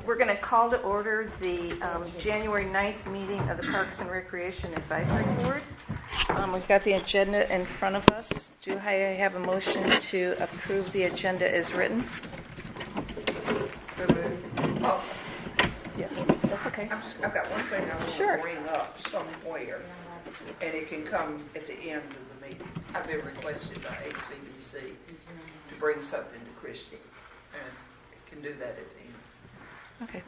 We're going to call to order the January 9th meeting of the Parks and Recreation Advisory Board. We've got the agenda in front of us. Do I have a motion to approve the agenda as written? Oh, Yes, that's okay. I've got one thing I want Sure. to bring up somewhere, and it can come at the end of the meeting. I've been requested by HBBC to bring something to Christie, and it can do that at the end. Okay.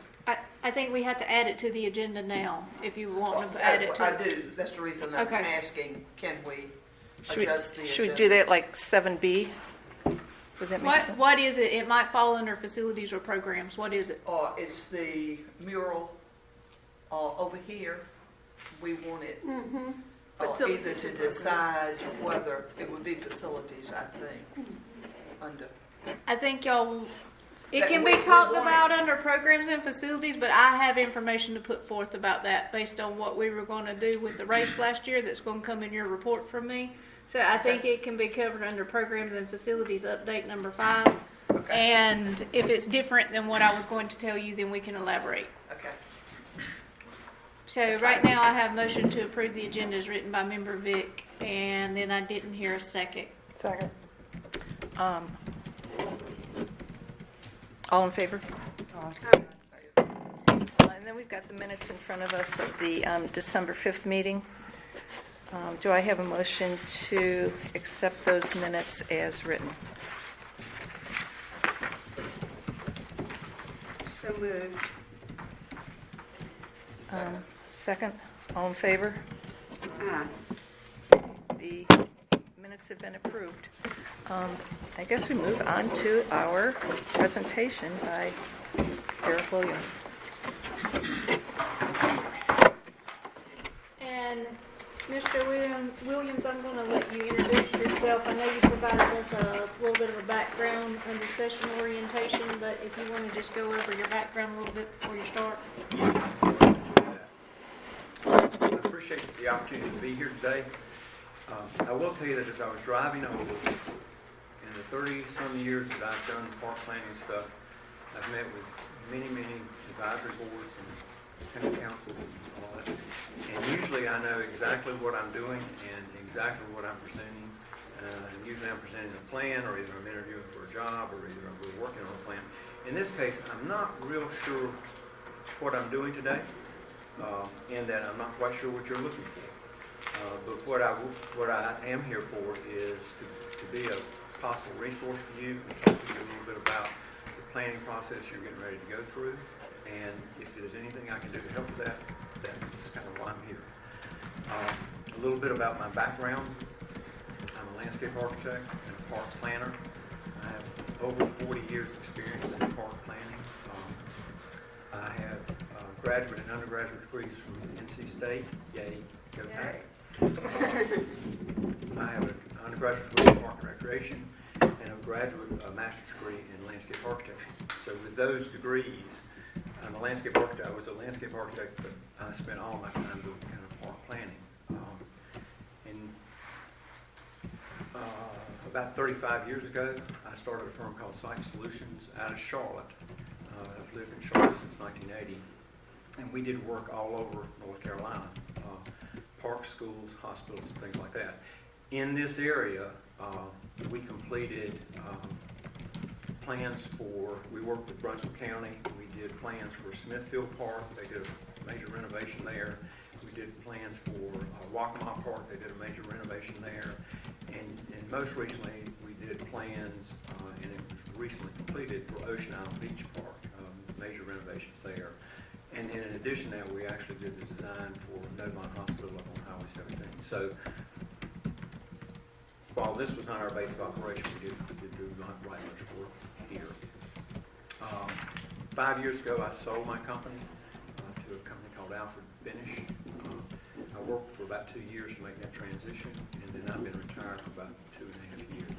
I think we have to add it to the agenda now, if you want to add it to. I do. That's the reason I'm Okay. asking, can we Should adjust the we, agenda? should we do that like 7B? Would that make sense? What is it? It might fall under facilities or programs. What is it? It's the mural over here. We want it either to decide whether it would be facilities, I think, under. I think y'all, it That can we be talked want about it. under programs and facilities, but I have information to put forth about that based on what we were going to do with the race last year that's going to come in your report from me. So I think it can be covered under programs and facilities update number 5. Okay. And if it's different than what I was going to tell you, then we can elaborate. Okay. So right now I have motion to approve the agenda as written by member Vic, and then I didn't hear a second. Second. All in favor? And then we've got the minutes in front of us of the December 5th meeting. Do I have a motion to accept those minutes as written? So moved. Second. All in favor? Aye. The minutes have been approved. I guess we move on to our presentation by Eric Williams. And Mr. Williams, I'm going to let you introduce yourself. I know you provided us a little bit of a background under session orientation, but if you want to just go over your background a little bit before you start. I appreciate the opportunity to be here today. I will tell you that as I was driving over, in the 30-some years that I've done park planning stuff, I've met with many advisory boards and county councils and all that. And usually I know exactly what I'm doing and exactly what I'm presenting. Usually I'm presenting a plan, or either I'm interviewing for a job, or either we're working on a plan. In this case, I'm not real sure what I'm doing today, and that I'm not quite sure what you're looking for. But what I am here for is to be a possible resource for you and talk to you a little bit about the planning process you're getting ready to go through. And if there's anything I can do to help with that, that's kind of why I'm here. A little bit about my background. I'm a landscape architect and a park planner. I have over 40 years experience in park planning. I have graduate and undergraduate degrees from NC State. Yay, go Pack. I have an undergraduate degree in park and recreation and a graduate master's degree in landscape architecture. So with those degrees, I'm a landscape architect. I was a landscape architect, but I spent all my time doing kind of park planning. About 35 years ago, I started a firm called Site Solutions out of Charlotte. I've lived in Charlotte since 1980, and we did work all over North Carolina, parks, schools, hospitals, and things like that. In this area, we completed plans for, we worked with Brunswick County. We did plans for Smithfield Park. They did a major renovation there. We did plans for Waccamaw Park. They did a major renovation there. And most recently, we did plans, and it was recently completed, for Ocean Island Beach Park, major renovations there. And then in addition to that, we actually did the design for Novant Hospital up on Highway 17. So while this was not our base of operation, we did do right much work here. 5 years ago, I sold my company to a company called Alfred Finish. I worked for about 2 years to make that transition, and then I've been retired for about 2.5 years.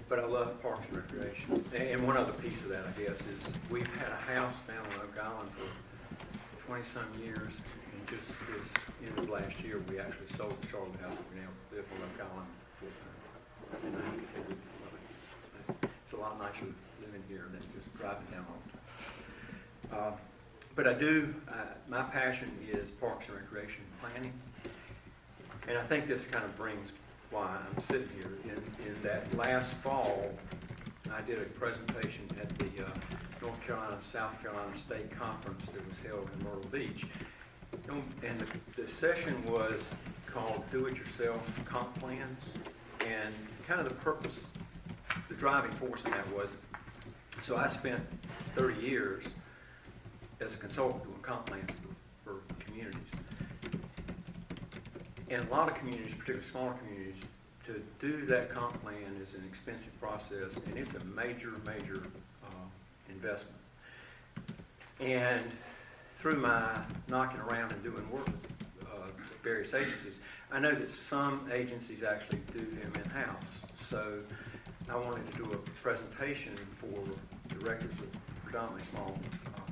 But I love parks and recreation. And one other piece of that, I guess, is we've had a house down on Oak Island for 20-some years, and just this end of last year, we actually sold the Charlotte house, and we now live on Oak Island full-time. And I absolutely love it. It's a lot nicer living here than just driving down all the time. But I do, my passion is Parks and Recreation planning. And I think this kind of brings why I'm sitting here. In that last fall, I did a presentation at the North Carolina, South Carolina State Conference that was held in Myrtle Beach. And the session was called Do-It-Yourself Comp Plans. And kind of the purpose, the driving force in that was, so I spent 30 years as a consultant doing comp plans for communities. And a lot of communities, particularly smaller communities, to do that comp plan is an expensive process, and it's a major investment. And through my knocking around and doing work with various agencies, I know that some agencies actually do them in-house. So I wanted to do a presentation for directors of predominantly small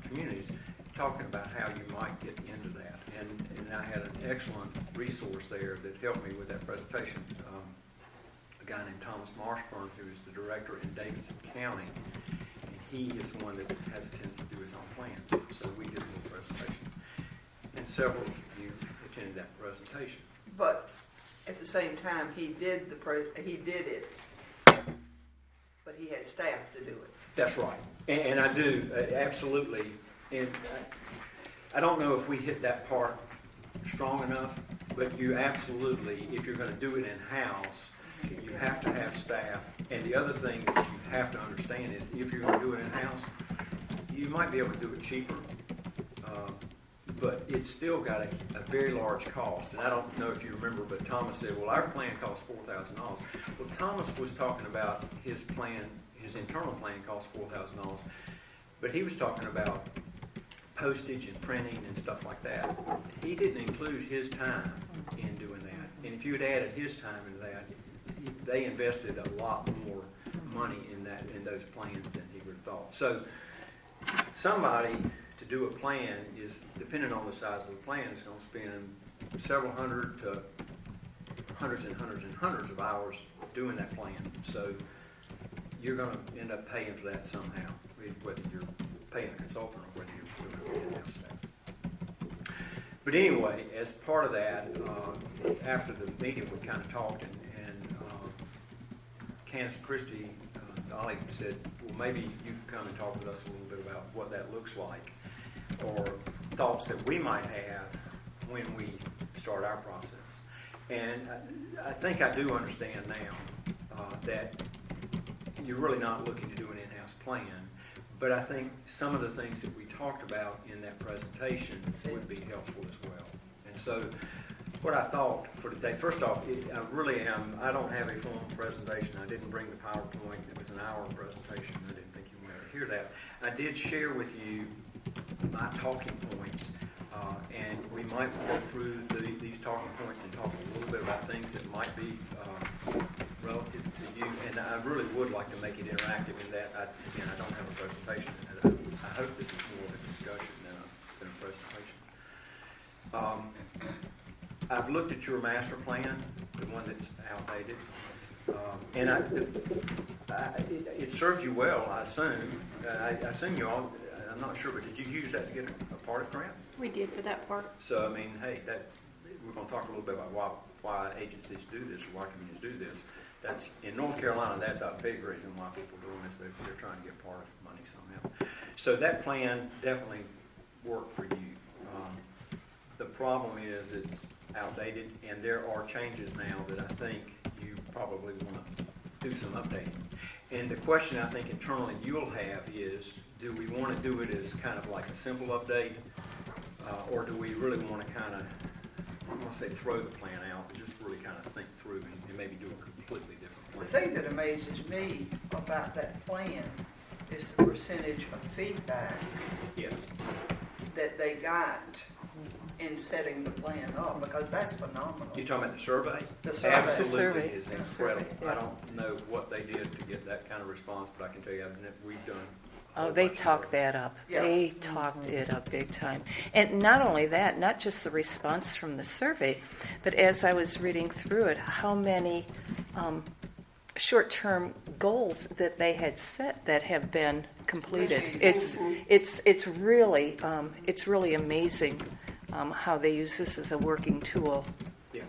communities, talking about how you might get into that. And I had an excellent resource there that helped me with that presentation. A guy named Thomas Marshburn, who is the director in Davidson County, and he is one that has a tendency to do his own plan. So we did a little presentation, and several of you attended that presentation. But at the same time, he did it, but he had staff to do it. That's right, and I do absolutely. And I don't know if we hit that part strong enough, but you absolutely, if you're going to do it in-house, you have to have staff. And the other thing that you have to understand is if you're going to do it in-house, you might be able to do it cheaper, but it's still got a very large cost. And I don't know if you remember, but Thomas said, well, our plan costs $4,000. Well, Thomas was talking about his plan, his internal plan costs $4,000, but he was talking about postage and printing and stuff like that. He didn't include his time in doing that. And if you had added his time into that, they invested a lot more money in those plans than he would have thought. So somebody to do a plan is, depending on the size of the plan, is going to spend several hundred to hundreds and hundreds and hundreds of hours doing that plan. So you're going to end up paying for that somehow, whether you're paying a consultant or whether you're doing it in-house staff. But anyway, as part of that, after the meeting, we kind of talked, and Candace Christie, Dolly said, well, maybe you could come and talk with us a little bit about what that looks like, or thoughts that we might have when we start our process. And I think I do understand now that you're really not looking to do an in-house plan, but I think some of the things that we talked about in that presentation would be helpful as well. And so what I thought for today, first off, I don't have a formal presentation. I didn't bring the PowerPoint. It was an hour presentation. I didn't think you would ever hear that. I did share with you my talking points, and we might go through these talking points and talk a little bit about things that might be relative to you. And I really would like to make it interactive in that. I don't have a presentation. I hope this is more of a discussion than a presentation. I've looked at your master plan, the one that's outdated, and it served you well, I assume. I assume you all, I'm not sure, but did you use that to get a part of grant? We did for that part. So, I mean, hey, we're going to talk a little bit about why agencies do this, or why communities do this. That's in North Carolina, that's a big reason why people are doing this. They're trying to get part of money somehow. So that plan definitely worked for you. The problem is it's outdated, and there are changes now that I think you probably want to do some updating. And the question I think internally you'll have is, do we want to do it as kind of like a simple update, or do we really want to kind of, I don't want to say throw the plan out, but just really kind of think through and maybe do a completely different plan? The thing that amazes me about that plan is the percentage of feedback Yes. that they got in setting the plan up, because that's phenomenal. You're talking about the survey? The survey. Absolutely, The survey. is The incredible. survey, yeah. I don't know what they did to get that kind of response, but I can tell you we've done a Oh, whole they bunch of talked surveys. that up. Yeah. They talked it up big time. And not only that, not just the response from the survey, but as I was reading through it, how many short-term goals that they had set that have been completed. Appreciate It's really amazing how they use this as a working tool Yeah.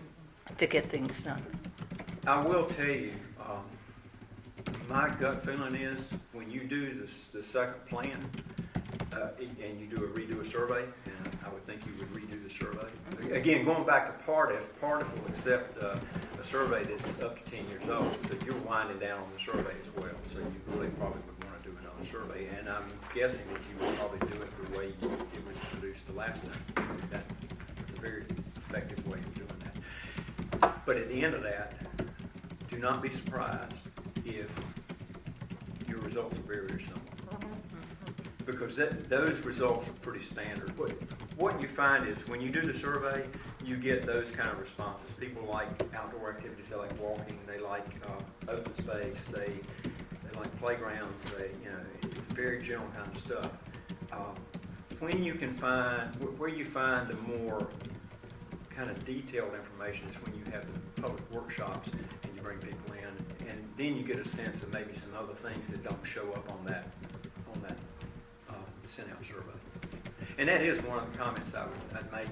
to get things done. I will tell you, my gut feeling is when you do the second plan and you redo a survey, and I would think you would redo the survey. Again, going back to Pardiff will accept a survey that's up to 10 years old, so you're winding down on the survey as well. So you really probably would want to do another survey, and I'm guessing that you would probably do it the way it was produced the last time. That's a very effective way of doing that. But at the end of that, do not be surprised if your results are very, very similar. Because those results are pretty standard. What you find is when you do the survey, you get those kind of responses. People like outdoor activities, they like walking, they like open space, they like playgrounds, it's very general kind of stuff. When you can find, where you find the more kind of detailed information is when you have the public workshops and you bring people in, and then you get a sense of maybe some other things that don't show up on that sent out survey. And that is one of the comments I'd make,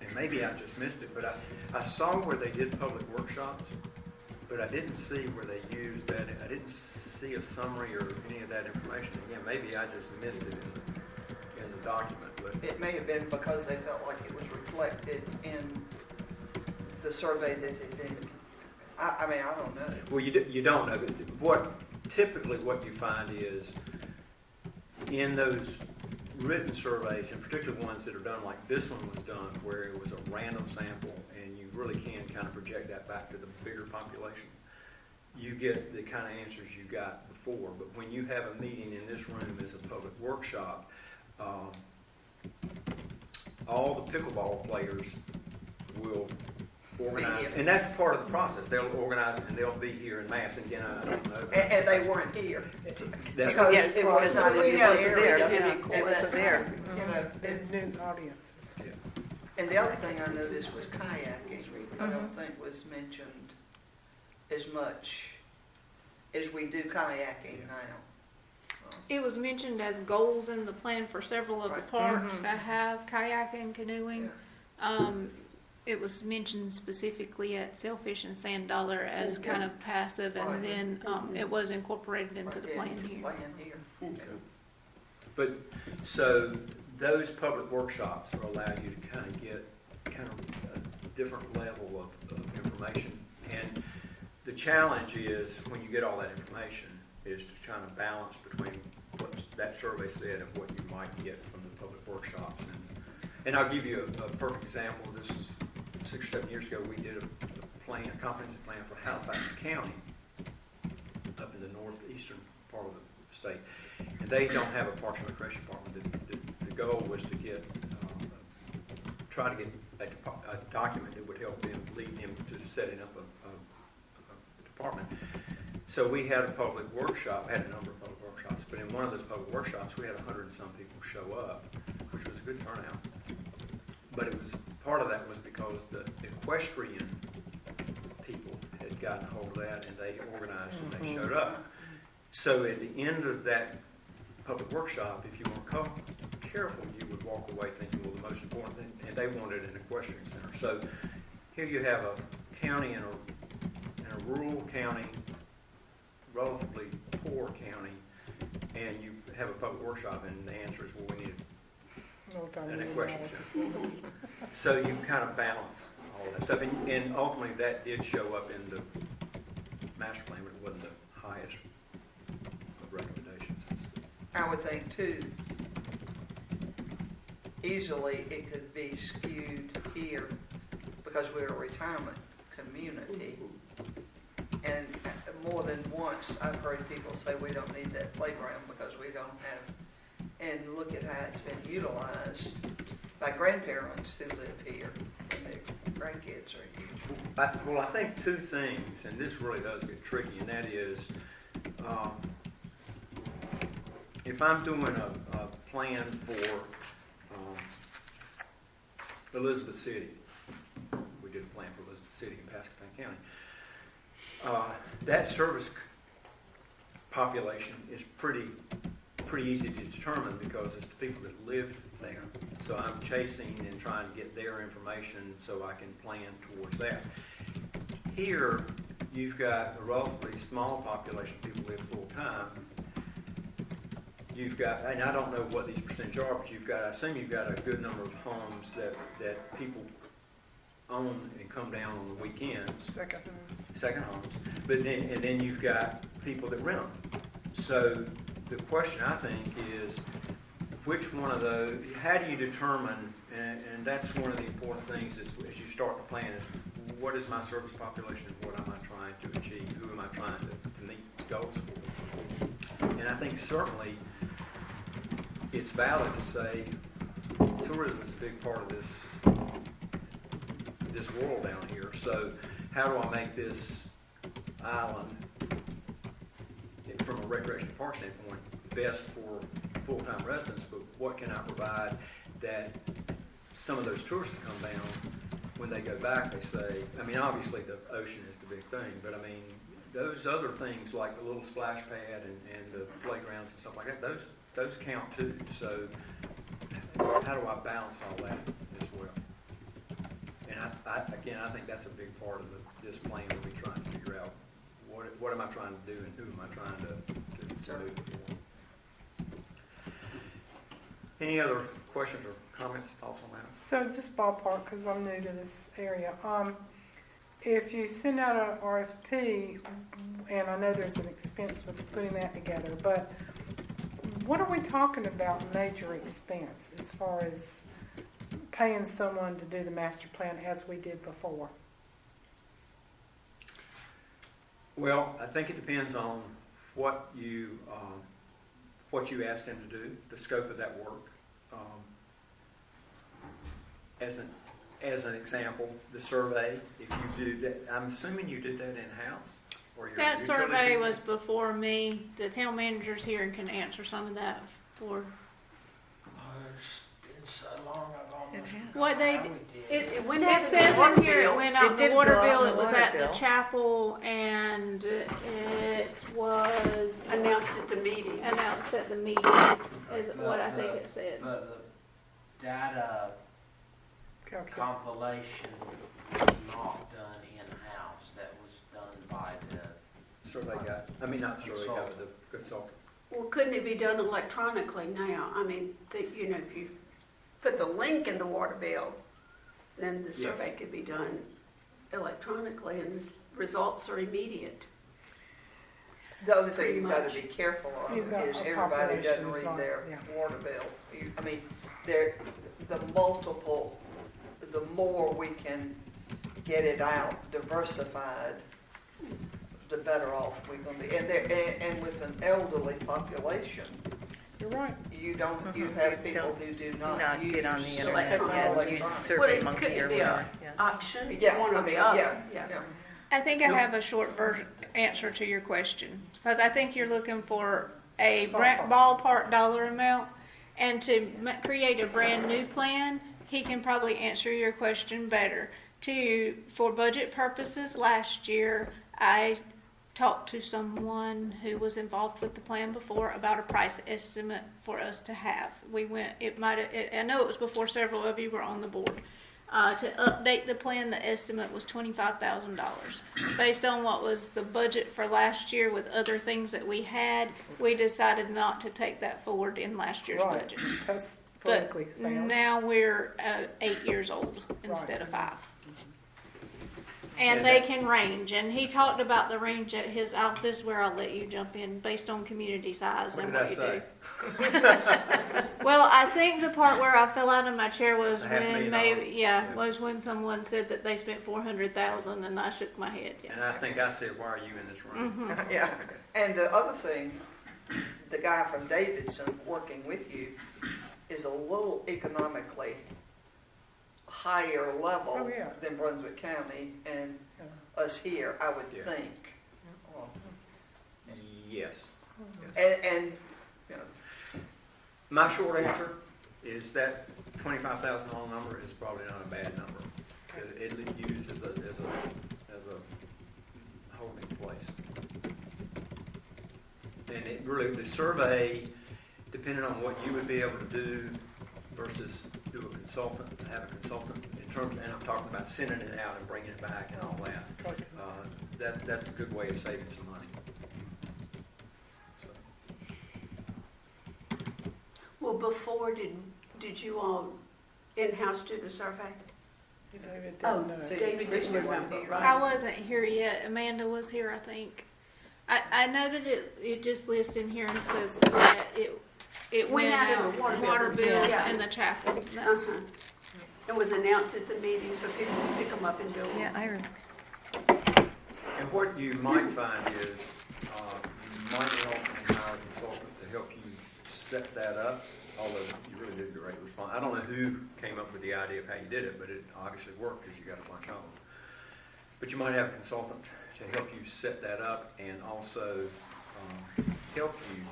and maybe I just missed it, but I saw where they did public workshops, but I didn't see where they used that. I didn't see a summary or any of that information. Again, maybe I just missed it in the document. But It may have been because they felt like it was reflected in the survey that had been, I mean, I don't know. well, you don't know. Typically what you find is in those written surveys, and particularly ones that are done like this one was done, where it was a random sample and you really can kind of project that back to the bigger population, you get the kind of answers you got before. But when you have a meeting in this room as a public workshop, all the pickleball players will organize, and that's part of the process. They'll organize and they'll be here in mass. And again, I don't know. And they weren't here. That's- Because it was not in We this know it's there. area. It'd be cool. And It's that- there. You know, it's- New audiences. Yeah. and the other thing I noticed was kayaking. I don't think was mentioned as much as we do kayaking now. It was mentioned as goals in the plan for several of the Right. parks to have kayaking, canoeing. It was mentioned specifically at Sailfish and Sand Dollar as kind of passive, Right. and then it was incorporated into the plan Into the here. plan here. But so those public workshops will allow you to kind of get kind of a different level of information. And the challenge is when you get all that information is to try to balance between what that survey said and what you might get from the public workshops. And I'll give you a perfect example. This is 6 or 7 years ago. We did a comprehensive plan for Halifax County up in the northeastern part of the state. And they don't have a Parks and Recreation Department. The goal was to get, try to get a document that would help them, lead them to setting up a department. So we had a public workshop, had a number of public workshops, but in one of those public workshops, we had 100 and some people show up, which was a good turnout. But it was, part of that was because the equestrian people had gotten a hold of that and they organized and they showed up. So at the end of that public workshop, if you weren't careful, you would walk away thinking, well, the most important thing, and they wanted an equestrian center. So here you have a county in a rural county, relatively poor county, and you have a public workshop, and the answer is, well, we need an equestrian center. So you kind of balance all that stuff, and ultimately that did show up in the master plan, but it wasn't the highest of recommendations. I would think too, easily it could be skewed here because we're a retirement community. And more than once, I've heard people say we don't need that playground because we don't have, and look at how it's been utilized by grandparents who live here and their grandkids are here. Well, I think two things, and this really does get tricky, and that is, if I'm doing a plan for Elizabeth City, we did a plan for Elizabeth City in Pasco County, that service population is pretty pretty easy to determine because it's the people that live there. So I'm chasing and trying to get their information so I can plan towards that. Here, you've got a relatively small population of people who live full-time. You've got, and I don't know what these percentages are, but I assume you've got a good number of homes that people own and come down on the weekends. Second homes. But then you've got people that rent them. So the question I think is, which one of those, how do you determine, and that's one of the important things as you start the plan is, what is my service population and what am I trying to achieve? Who am I trying to meet goals for? And I think certainly it's valid to say tourism is a big part of this world down here. So how do I make this island, from a recreation park standpoint, best for full-time residents, but what can I provide that some of those tourists that come down, when they go back, they say, I mean, obviously the ocean is the big thing, but I mean, those other things like the little splash pad and the playgrounds and stuff like that, those count too. So how do I balance all that as well? And I think that's a big part of this plan that we're trying to figure out. What am I trying to do and who am I trying to do it for? Any other questions or comments, thoughts on that? So just ballpark, because I'm new to this area. If you send out an RFP, and I know there's an expense with putting that together, but what are we talking about major expense as far as paying someone to do the master plan as we did before? Well, I think it depends on what you ask them to do, the scope of that work. As an example, the survey, if you do that, I'm assuming you did that in-house? Or your That utility survey people? was before me. The town manager's here and can answer some of that for It's been so long, I've almost forgotten what they how did. we did It Went out says the water in here it bill. went It out the did water go out bill. the It was water at bill. the chapel, and it was Announced at the meeting. announced at the meetings, is what I think it said. But the data compilation was not done in-house. That was done by the Survey guy. I mean, not the survey guy, but the consultant. Well, couldn't it be done electronically now? I mean, if you put the link in the water bill, then the Yes. survey could be done electronically and the results are immediate. The other thing Pretty you've got to much. be careful of You've got is a everybody doesn't population's read not- their yeah. water bill. The more we can get it out, diversified, the better off we're going to be. And with an elderly population, You're right. you Mhm. have You people don't- who do Not not use get on the internet, electronic. use electronic. SurveyMonkey couldn't or it be a whatever. Yeah. option? Yeah, One or I the mean, other. yeah. I think I have a short version answer to your question, because I think you're looking for a ballpark dollar amount, and to create a brand new plan, he can probably answer your question better. For budget purposes, last year, I talked to someone who was involved with the plan before about a price estimate for us to have. I know it was before several of you were on the board. To update the plan, the estimate was $25,000. Based on what was the budget for last year with other things that we had, we decided not to take that forward in last year's Right. budget. That's But politically sound. now we're 8 years old instead Right. of 5. And they can range, and he talked about the range at his, this is where I'll let you jump in, based on community size What and did I what you say? do. Well, I think the part where I fell out of my chair was when $500,000. Yeah. was when someone said that they spent $400,000, and I shook my head. And Yeah. I think I said, why are you in this room? Yeah. And the other thing, the guy from Davidson working with you is a little economically higher level Oh, yeah. than Brunswick County and us here, I would Yeah. think. Well, Yes. And you know, My short answer is that $25,000 number is probably not a bad number. It used as a holding place. And it really, the survey depending on what you would be able to do versus do a consultant, have a consultant in terms, and I'm talking about sending it out and bringing it back and all that. That's a good way of saving some money. So, Well, before, did you all in-house do the survey? David Oh, didn't know. see, David Christie didn't wasn't remember, here. I right? wasn't here yet. Amanda was here, I think. I know that it just lists in here and says that it went out, in the water bills Yeah. and the traffic. That's- Uh-huh. It was announced at the meetings for people to pick them up and do them. Yeah, I and what you might find is you might help and hire a consultant to help you set that up. Although you really did a great response. I don't know who came up with the idea of how you did it, but it obviously worked because you got a bunch of them. But you might have a consultant to help you set that up and also help you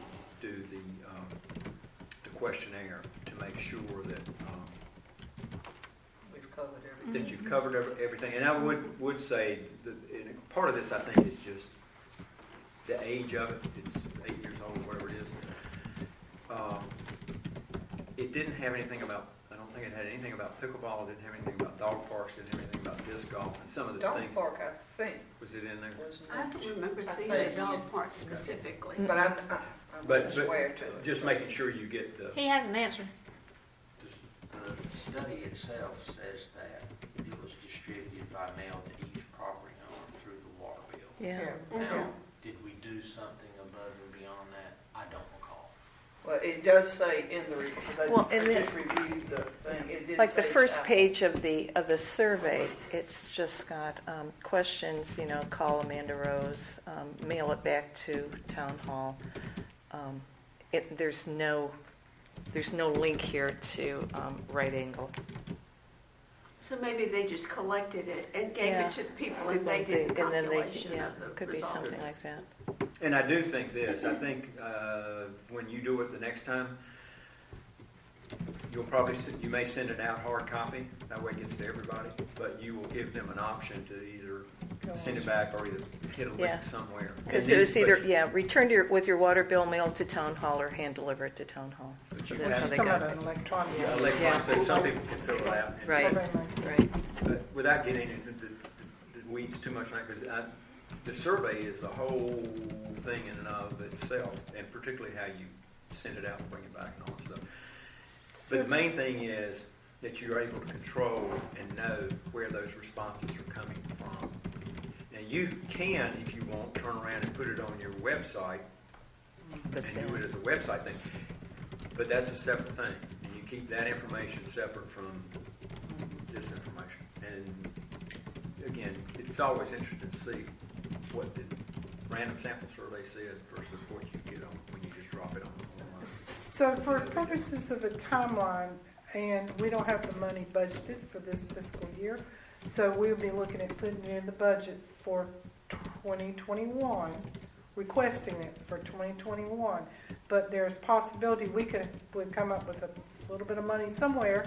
do the questionnaire to make sure that We've covered everything. that you've covered everything. And I would say that part of this, I think, is just the age of it. It's 8 years old, whatever it is. It didn't have anything about, I don't think it had anything about pickleball, it didn't have anything about dog parks, it didn't have anything about disc golf, and some of the Dog things. park, I think, Was it in there? was I not, don't remember I seeing think- the dog park specifically. but I'm But- going to swear to it. Just making sure you get the, He has an answer. The study itself says that it was distributed by mail to each property owner through the water bill. yeah. Now, did we do something above and beyond that? I don't recall. Well, it does say in the report, because Well, I and then- just reviewed the thing, it did Like the say first chapel. page of the survey, it's just got questions. Call Amanda Rose, mail it back to Town Hall. There's no link here to right angle. So maybe they just collected it and gave Yeah. it to the people and they did the calculation of the could be results. something like that. and I do think this, I think when you do it the next time, you'll probably, you may send it out hard copy, that way it gets to everybody, but you will give them an option to either send it back or either hit a Yeah. link somewhere. Because And it was then- either, return with your water bill mailed to Town Hall or hand deliver it to Town Hall. But So you that's how have- they Come got out it. an electronic. Yeah, electronic, so some people can fill it out. and- Right. Survey. Right. But without getting into the weeds too much, because the survey is a whole thing in and of itself, and particularly how you send it out and bring it back and all that stuff. But the main thing is that you're able to control and know where those responses are coming from. Now you can, if you want, turn around and put it on your website But and do then- it as a website thing. But that's a separate thing. And you keep that information separate from this information. And again, it's always interesting to see what the random sample survey said versus what you get on when you just drop it on online. So for purposes of a timeline, and we don't have the money budgeted for this fiscal year, so we'll be looking at putting it in the budget for 2021, requesting it for 2021. But there's possibility would come up with a little bit of money somewhere,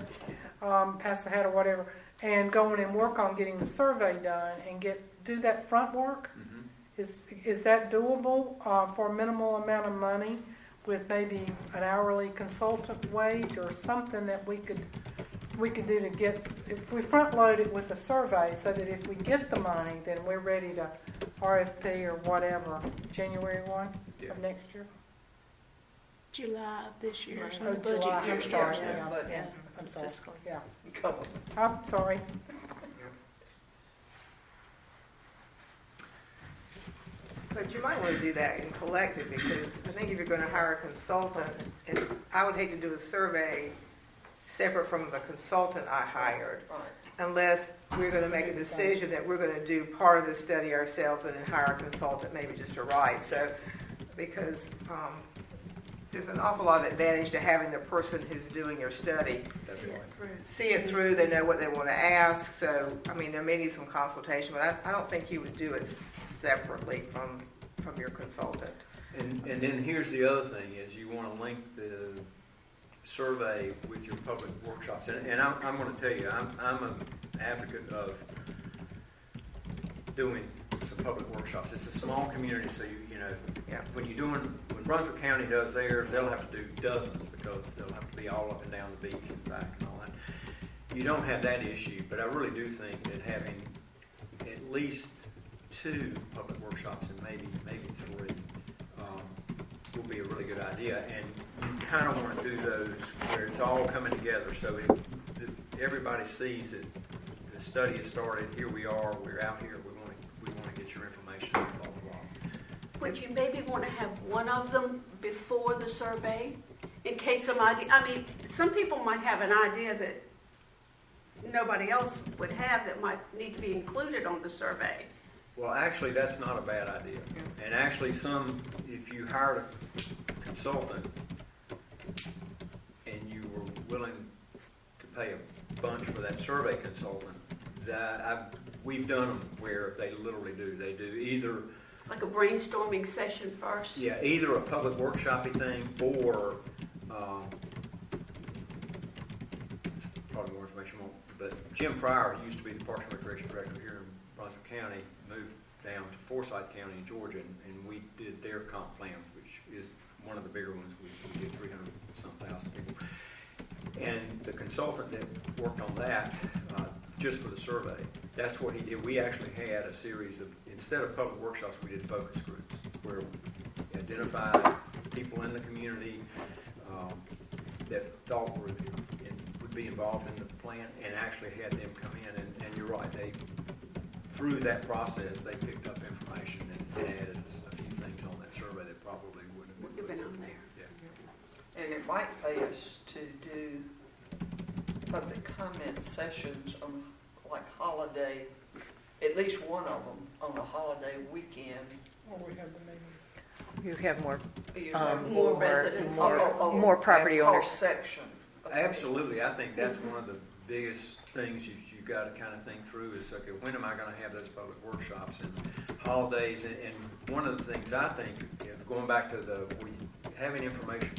pass the hat or whatever, and go in and work on getting the survey done and do that front work. Is that doable for a minimal amount of money with maybe an hourly consultant wage or something that we could do to get, if we front load it with a survey so that if we get the money, then we're ready to RFP or whatever, January 1 Yeah. of next year? July of this year, so Oh, the budget July, year's I'm sorry, starting. yeah, but- yeah, I'm sorry, Fiscal. yeah. Come on. I'm sorry. But you might want to do that in collective, because I think if you're going to hire a consultant, and I would hate to do a survey separate from the consultant I hired, Right. unless we're going to make a decision that we're going to do part of the study ourselves and then hire a consultant maybe just to write. So, because there's an awful lot of advantage to having the person who's doing your study That's right. see it through, they know what they want to ask. So, I mean, there may be some consultation, but I don't think you would do it separately from your consultant. And then here's the other thing, is you want to link the survey with your public workshops. And I'm going to tell you, I'm an advocate of doing some public workshops. It's a small community, so you you know, Yeah. when Brunswick County does theirs, they'll have to do dozens because they'll have to be all up and down the beach and back and all that. You don't have that issue, but I really do think that having at least 2 public workshops and maybe 3 will be a really good idea. And you kind of want to do those where it's all coming together, so everybody sees that the study has started. Here we are. We're out here. We want to get your information. Blah blah blah. Would you maybe want to have one of them before the survey? In case somebody, I mean, some people might have an idea that nobody else would have that might need to be included on the survey. Well, actually, that's not a bad idea. And actually, if you hired a consultant and you were willing to pay a bunch for that survey consultant, we've done them where they literally do. They do either Like a brainstorming session first? either a public workshopy thing or probably more information. But Jim Pryor, who used to be the Parks and Recreation Director here in Brunswick County, moved down to Forsyth County in Georgia, and we did their comp plan, which is one of the bigger ones. We did 300-some thousand people. And the consultant that worked on that, just for the survey, that's what he did. We actually had a series of, instead of public workshops, we did focus groups where we identified people in the community that thought would be involved in the plan, and actually had them come in. And you're right, through that process, they picked up information and added a few things on that survey that probably wouldn't Would have been on there. Yeah. And it might pay us to do public comment sessions on like holiday, at least one of them on a holiday weekend. Or we have the meetings. You have more, You know, More residents. more property that owners. cross section. Absolutely. I think that's one of the biggest things you've got to kind of think through is, okay, when am I going to have those public workshops and holidays? And one of the things I think, going back to having information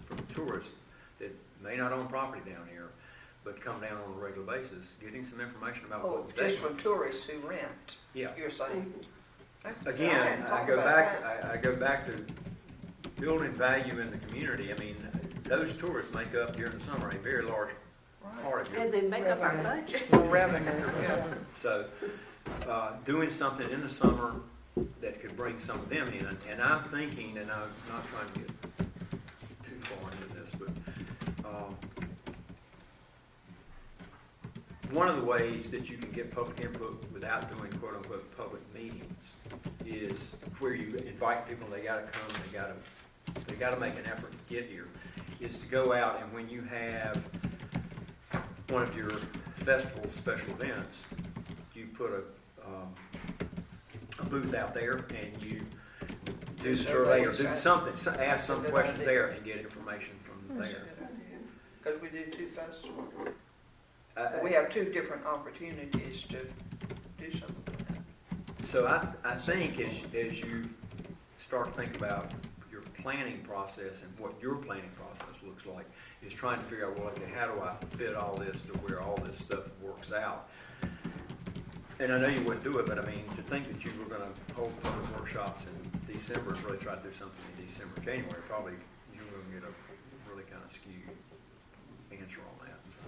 from tourists that may not own property down here, but come down on a regular basis, getting some information about Oh, what they just from tourists who rent, Yeah. you're saying? That's- Again, hadn't I thought go about back. that. I go back to building value in the community. I mean, those tourists make up during the summer a very large part of your. And they make up our budget. More revenue. So, doing something in the summer that could bring some of them in, and I'm thinking, and I'm not trying to get too far into this, but one of the ways that you can get public input without doing quote unquote public meetings is where you invite people. They got to come. They got to make an effort to get here. Is to go out, and when you have one of your festival special events, you put a booth out there and you do the survey or do something, ask some questions there and get information from there. Because we do 2 festivals. We have 2 different opportunities to do something like that. So I think as you start to think about your planning process and what your planning process looks like, is trying to figure out, well, okay, how do I fit all this to where all this stuff works out? And I know you wouldn't do it, but I mean, to think that you were going to hold public workshops in December and really try to do something in December, January, probably you were going to get a really kind of skewed answer on that. So.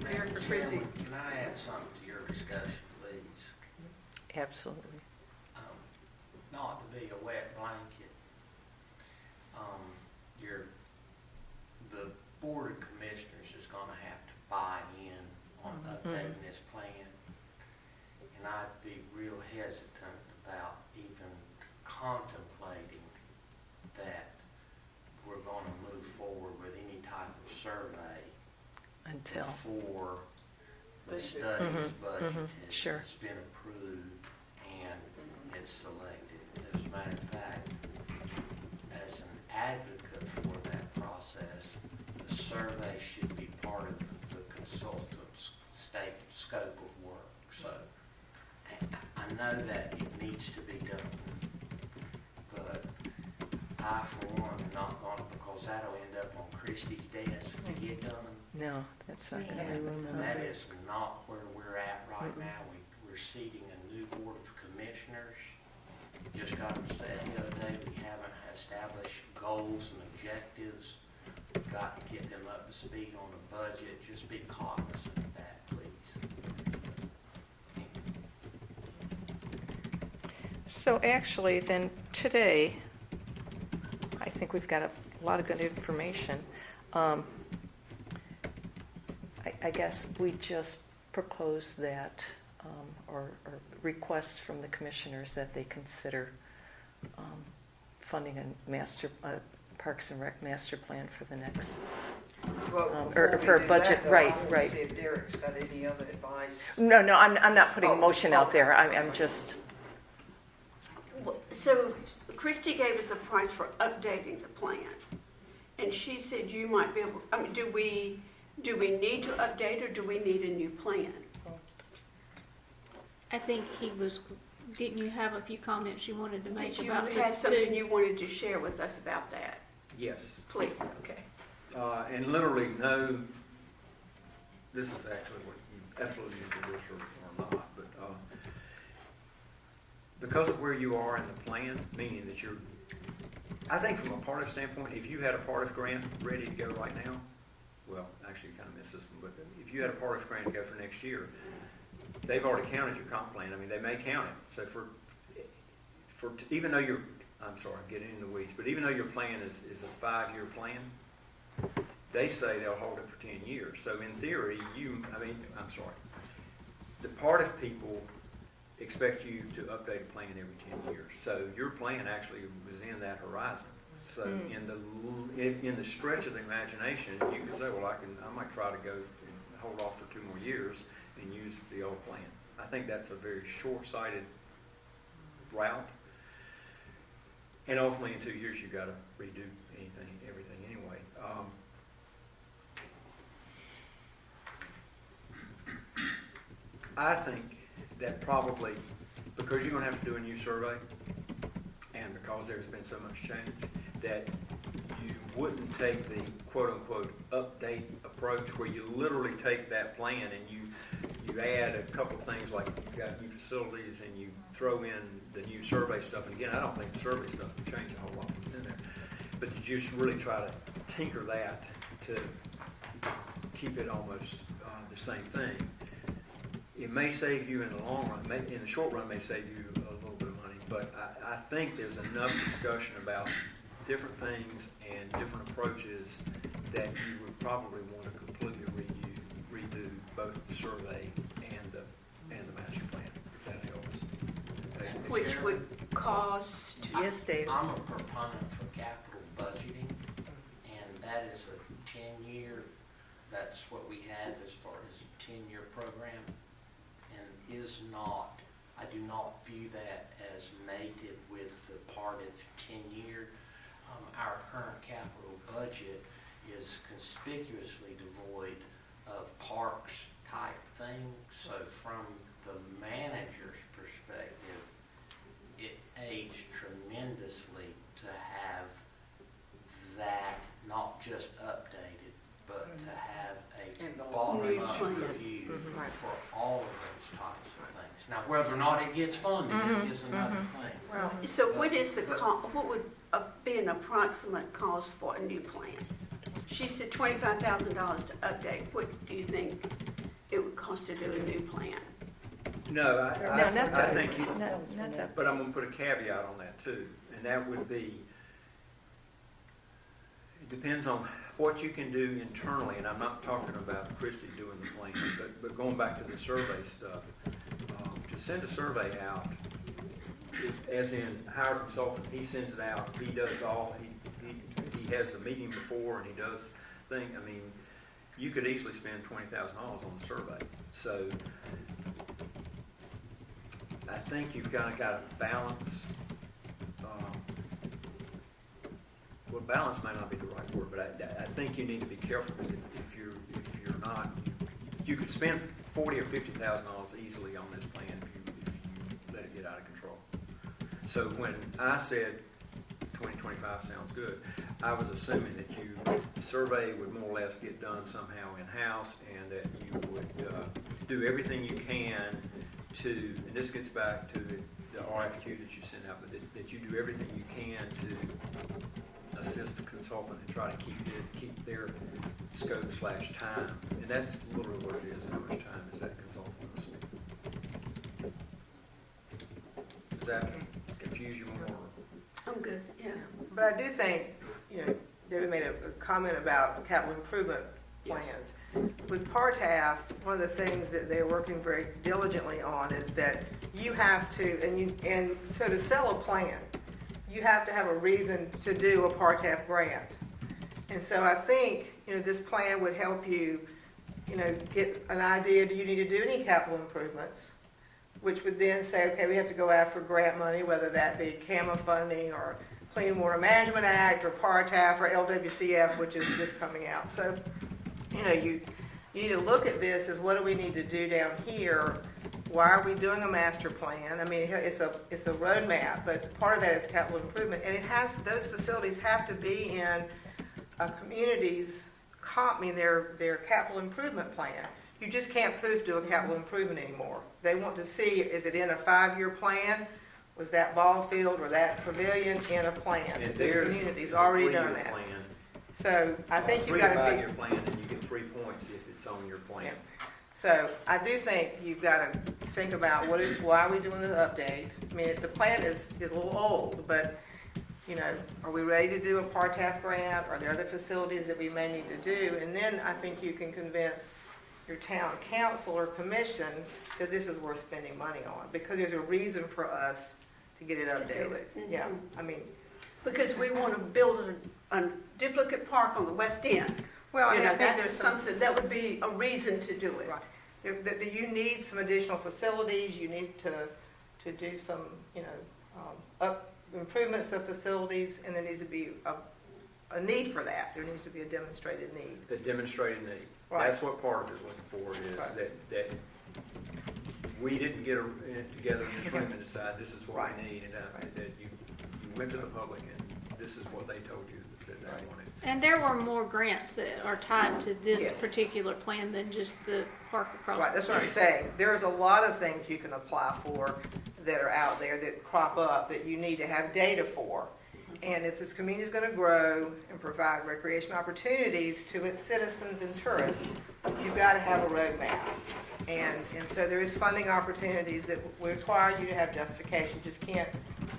Mayor Patrici. Can I add something to your discussion, please? Absolutely. Not to be a wet blanket. The Board of Commissioners is going to have to buy in on updating this plan. And I'd be real hesitant about even contemplating that we're going to move forward with any type of survey Until. before the This year. study's budget Sure. has been approved and it's selected. As a matter of fact, as an advocate for that process, the survey should be part of the consultant's scope of work. So I know that it needs to be done, but I, for one, am not going to, because that'll end up on Christie's desk to get done. No, that's not going to be room And that enough. is not where we're at right now. We're seating a new board of commissioners, just got said the other day, we haven't established goals and objectives. We've got to get them up to speed on the budget. Just be cognizant of that, please. So actually, then today, I think we've got a lot of good information. I guess we just propose that, or requests from the commissioners that they consider funding a Parks and Rec master plan for the next. Well, Or before for we a do budget, that, though, right, I want right. to see if Derek's got any other advice. No, I'm not putting a Oh, motion out okay. there. I'm just. So Christy gave us a price for updating the plan. And she said you might be able, I mean, do we need to update or do we need a new plan? I think didn't you have a few comments you wanted to make Did you about have the something two? you wanted to share with us about that? Yes. Please, okay. And literally, no, this is actually what you absolutely need to do this or not, but because of where you are in the plan, meaning that I think from a Partif standpoint, if you had a Partif grant ready to go right now, well, actually you kind of missed this one, but if you had a Partif grant to go for next year, they've already counted your comp plan. I mean, they may count it. So even though I'm sorry, I'm getting in the weeds, but even though your plan is a 5-year plan, they say they'll hold it for 10 years. So in theory, I'm sorry, the Partif people expect you to update a plan every 10 years. So your plan actually was in that horizon. So in the stretch of the imagination, you could say, well, I might try to go and hold off for 2 more years and use the old plan. I think that's a very short-sighted route. And ultimately, in 2 years, you've got to redo everything anyway. I think that probably, because you're going to have to do a new survey, and because there's been so much change, that you wouldn't take the quote-unquote update approach where you literally take that plan and you add a couple things like you've got new facilities and you throw in the new survey stuff. And again, I don't think the survey stuff will change a whole lot from what's in there. But you just really try to tinker that to keep it almost the same thing. It may save you in the long run, in the short run, may save you a little bit of money, but I think there's enough discussion about different things and different approaches that you would probably want to completely redo both the survey and the master plan, if that helps. Which would cost, Yes, Dave. I'm a proponent for capital budgeting, and that is a 10-year, that's what we have as far as a 10-year program, and I do not view that as mated with the part of 10-year. Our current capital budget is conspicuously devoid of parks type things, so from the manager's perspective, it aids tremendously to have that not just updated, but to have In the a long bottom-up run. review Right. for all of those types of things. Now, whether or not it gets funded is another thing. well, so what is what would be an approximate cost for a new plan? She said $25,000 to update. What do you think it would cost to do a new plan? No, No, not I that. think you, No, not that. but I'm going to put a caveat on that too, and that would be, it depends on what you can do internally, and I'm not talking about Christie doing the plan, but going back to the survey stuff, to send a survey out, as in hire a consultant, he sends it out, he does all, he has a meeting before and he does things. I mean, you could easily spend $20,000 on the survey. So I think you've got to balance. Well, balance may not be the right word, but I think you need to be careful because if you're not, you could spend $40,000 or $50,000 easily on this plan if you let it get out of control. So when I said 2025 sounds good, I was assuming that the survey would more or less get done somehow in-house and that you would do everything you can to, and this gets back to the the RFQ that you send out, but that you do everything you can to assist the consultant and try to keep their scope/time. And that's literally what it is. How much time is that consultant going to spend? Does that confuse you more? I'm good, yeah. But I do think, David made a comment about capital improvement plans. Yes. With Partaf, one of the things that they're working very diligently on is that you have to, and so to sell a plan, you have to have a reason to do a Partaf grant. And so I think, this plan would help you, get an idea, do you need to do any capital improvements? Which would then say, okay, we have to go after grant money, whether that be CAMA funding or Clean Water Management Act or Partaf or LWCF, which is just coming out. So, you need to look at this as what do we need to do down here? Why are we doing a master plan? I mean, it's a roadmap, but part of that is capital improvement, and those facilities have to be in a community's their capital improvement plan. You just can't poof do a capital improvement anymore. They want to see, is it in a 5-year plan? Was that ball field or that pavilion in a plan? And This theirs community's is a already done 3-year that. plan. So I think you've 3 got to to 5 be. year plan, and you get 3 points if it's on your plan. Yeah. So I do think you've got to think about why are we doing the update? I mean, the plan is a little old, but are we ready to do a Partaf grant? Are there other facilities that we may need to do? And then I think you can convince your town council or commission that this is worth spending money on because there's a reason for us to get it updated. Mm-hmm. Yeah, I mean, Because we want to build a duplicate park on the west end. well, and I think That's there's some. something, that would be a reason to do it. Right. You need some additional facilities. You need to do some, improvements of facilities, and there needs to be a need for that. There needs to be a demonstrated need. The demonstrated need. Right. That's what part of it is looking for, is Right. that we didn't get together in this room and decide this is what Right. we need, and that you went to the public and this is what they told you that they wanted. And there were more grants that are tied to this Yeah. particular plan than just the park across Right, the that's what I'm street. saying. There's a lot of things you can apply for that are out there that crop up that you need to have data for. And if this community is going to grow and provide recreation opportunities to its citizens and tourists, you've got to have a roadmap. And so there is funding opportunities that will require you to have justification. You just can't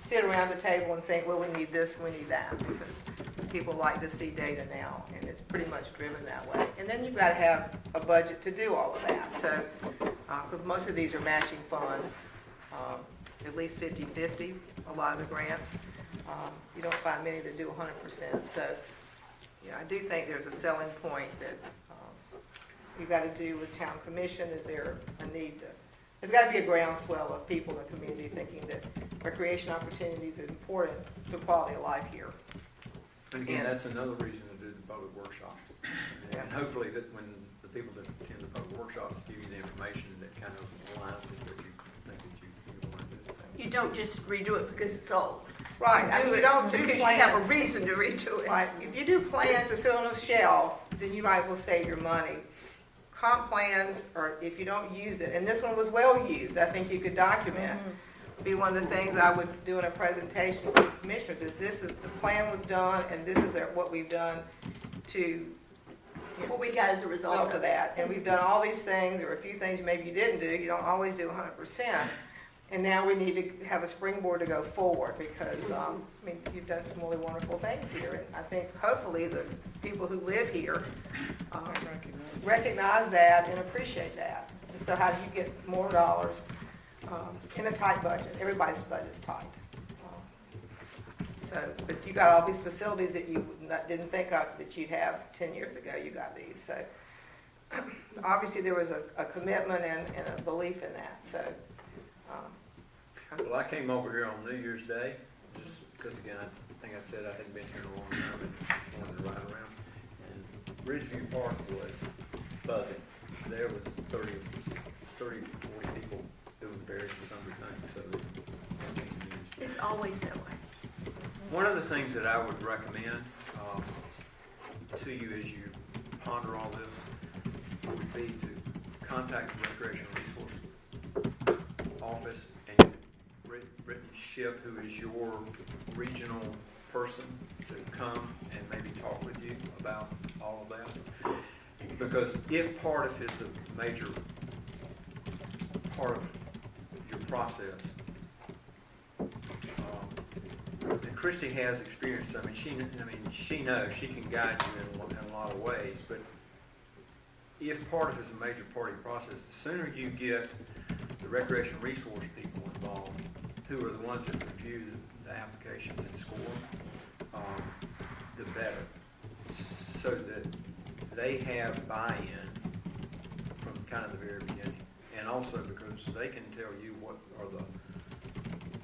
sit around the table and think, well, we need this, we need that, because people like to see data now, and it's pretty much driven that way. And then you've got to have a budget to do all of that. So, because most of these are matching funds, at least 50-50, a lot of the grants. You don't find many that do 100%. So, I do think there's a selling point that you've got to do with town commission. Is there a need to? There's got to be a groundswell of people in the community thinking that recreation opportunities is important to quality of life here. And again, And- that's another reason to do the public workshops. Yeah. And hopefully that when the people that attend the public workshops give you the information that kind of aligns with what you think that you want to do. You don't just redo it because it's old. Right. You I mean, do you it don't do because you have a plans. reason to redo it. Right. If you do plans to sit on a shelf, then you might as well save your money. Comp plans, or if you don't use it, and this one was well used, I think you could document. Be one of the things I would do in a presentation to commissioners is this is the plan was done, and this is what we've done to What we got as a result of that. And we've done all these things. There were a few things maybe you didn't do. You don't always do 100%. And now we need to have a springboard to go forward because, you've done some really wonderful things here. And I think hopefully the people who live here recognize that and appreciate that. And so how do you get more dollars in a tight budget? Everybody's budget's tight. But you got all these facilities that you didn't think of that you'd have 10 years ago. You got these. So obviously there was a commitment and a belief in that. So. Well, I came over here on New Year's Day, just because, again, I think I said I hadn't been here in a long time and just wanted to ride around. And Ridgeview Park was buzzing. There was 30, 40 people doing various and sundry things. So it was used. It's always that way. One of the things that I would recommend to you as you ponder all this would be to contact the Recreation Resource Office and Brittany Ship, who is your regional person, to come and maybe talk with you about all of that. Because if part of it's a major part of your process, and Christy has experience. I mean, she knows she can guide you in a lot of ways. But if part of it's a major part of your process, the sooner you get the recreation resource people involved, who are the ones that review the applications and score, the better, so that they have buy-in from kind of the very beginning, and also because they can tell you what are the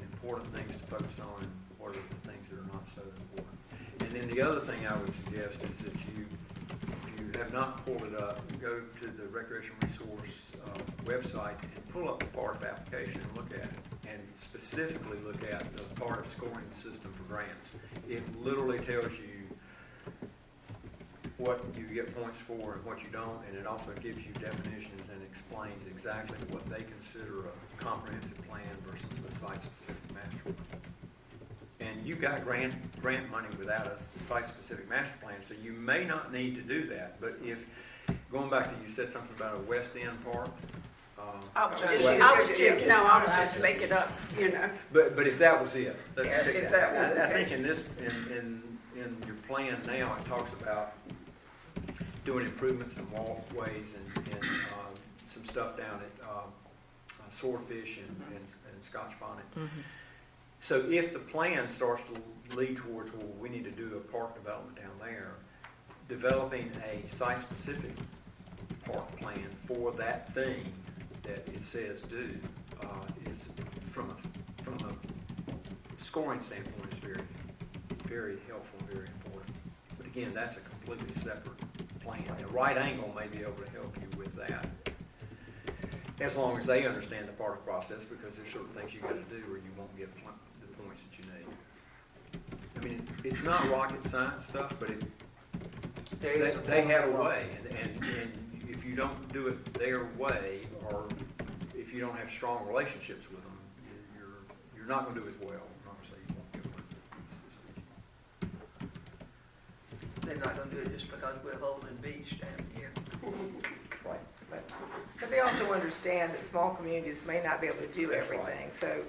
important things to focus on and what are the things that are not so important. And then the other thing I would suggest is that if you have not pulled it up, go to the Recreation Resource website and pull up the part of application and look at it, and specifically look at the part of scoring system for grants. It literally tells you what you get points for and what you don't, and it also gives you definitions and explains exactly what they consider a comprehensive plan versus the site-specific master plan. And you've got grant money without a site-specific master plan, so you may not need to do that. But if, going back to, you said something about a West End park. I was just make it up, you know. But if that was it, let's Yeah, take if that. that was I okay. think in your plan now, it talks about doing improvements in walkways and some stuff down at Swordfish and Scotch Bonnet. Mm-hmm. So if the plan starts to lead towards, well, we need to do a park development down there, developing a site-specific park plan for that thing that it says do is, from a scoring standpoint, is very, very helpful and very important. But again, that's a completely separate plan. A right angle may be able to help you with that, as long as they understand the part of the process, because there's certain things you got to do or you won't get the points that you need. I mean, it's not rocket science stuff, but they have a way, and if you don't do it their way, or if you don't have strong relationships with them, you're not going to do as well. Obviously, you won't get one. They're not gonna do it just because we're Holden Beach down here. Right. But they also understand that small communities may not be able to do That's right. everything. So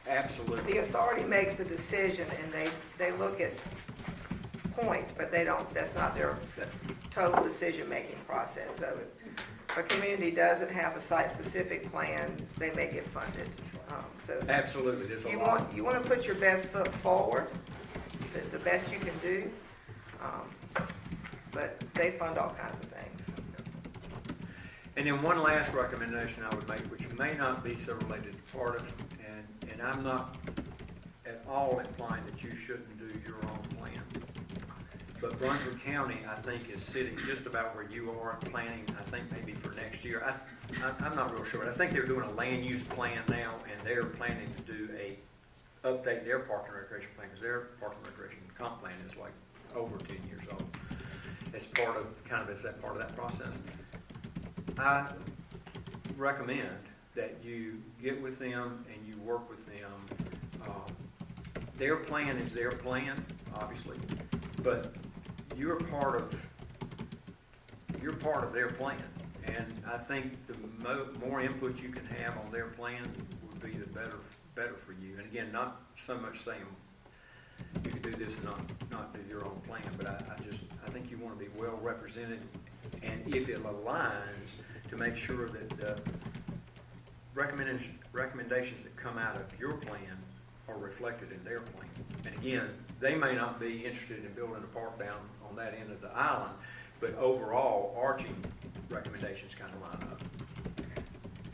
Absolutely. the authority makes the decision, and they look at points, but they don't. That's not their total decision-making process. So if a community doesn't have a site-specific plan, they may get funded. So Absolutely. There's a you lot. want to put your best foot forward, the best you can do. But they fund all kinds of things. And then one last recommendation I would make, which may not be so related to part of, and I'm not at all implying that you shouldn't do your own plan. But Brunswick County, I think, is sitting just about where you are planning, I think maybe for next year. I'm not real sure, but I think they're doing a land use plan now, and they're planning to do update their park and recreation plan, because their park and recreation comp plan is like over 10 years old. As part of that part of that process. I recommend that you get with them and you work with them. Their plan is their plan, obviously, but you're part of their plan. And I think the more input you can have on their plan would be the better for you. And again, not so much saying you can do this and not do your own plan, but I think you want to be well represented, and if it aligns, to make sure that the recommendations that come out of your plan are reflected in their plan. And again, they may not be interested in building a park down on that end of the island, but overall, arching recommendations kind of line up.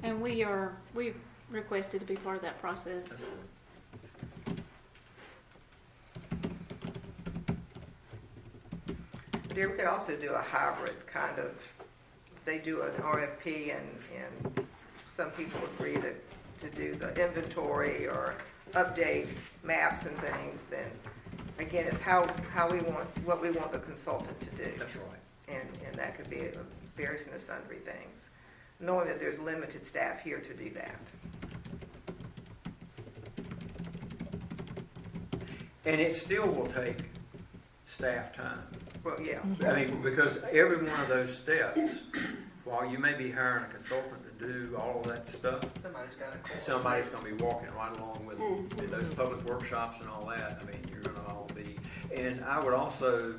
And we've requested to be part of that process. That's good. But we could also do a hybrid kind of, they do an RFP and some people agree to do the inventory or update maps and things, then again, it's what we want the consultant to do. That's right. And that could be various and sundry things, knowing that there's limited staff here to do that. And it still will take staff time. Well, yeah. I mean, because every one of those steps, while you may be hiring a consultant to do all of that stuff, Somebody's got to. somebody's going to be walking right along with them. In those public workshops and all that, I mean, you're going to all be. And I would also,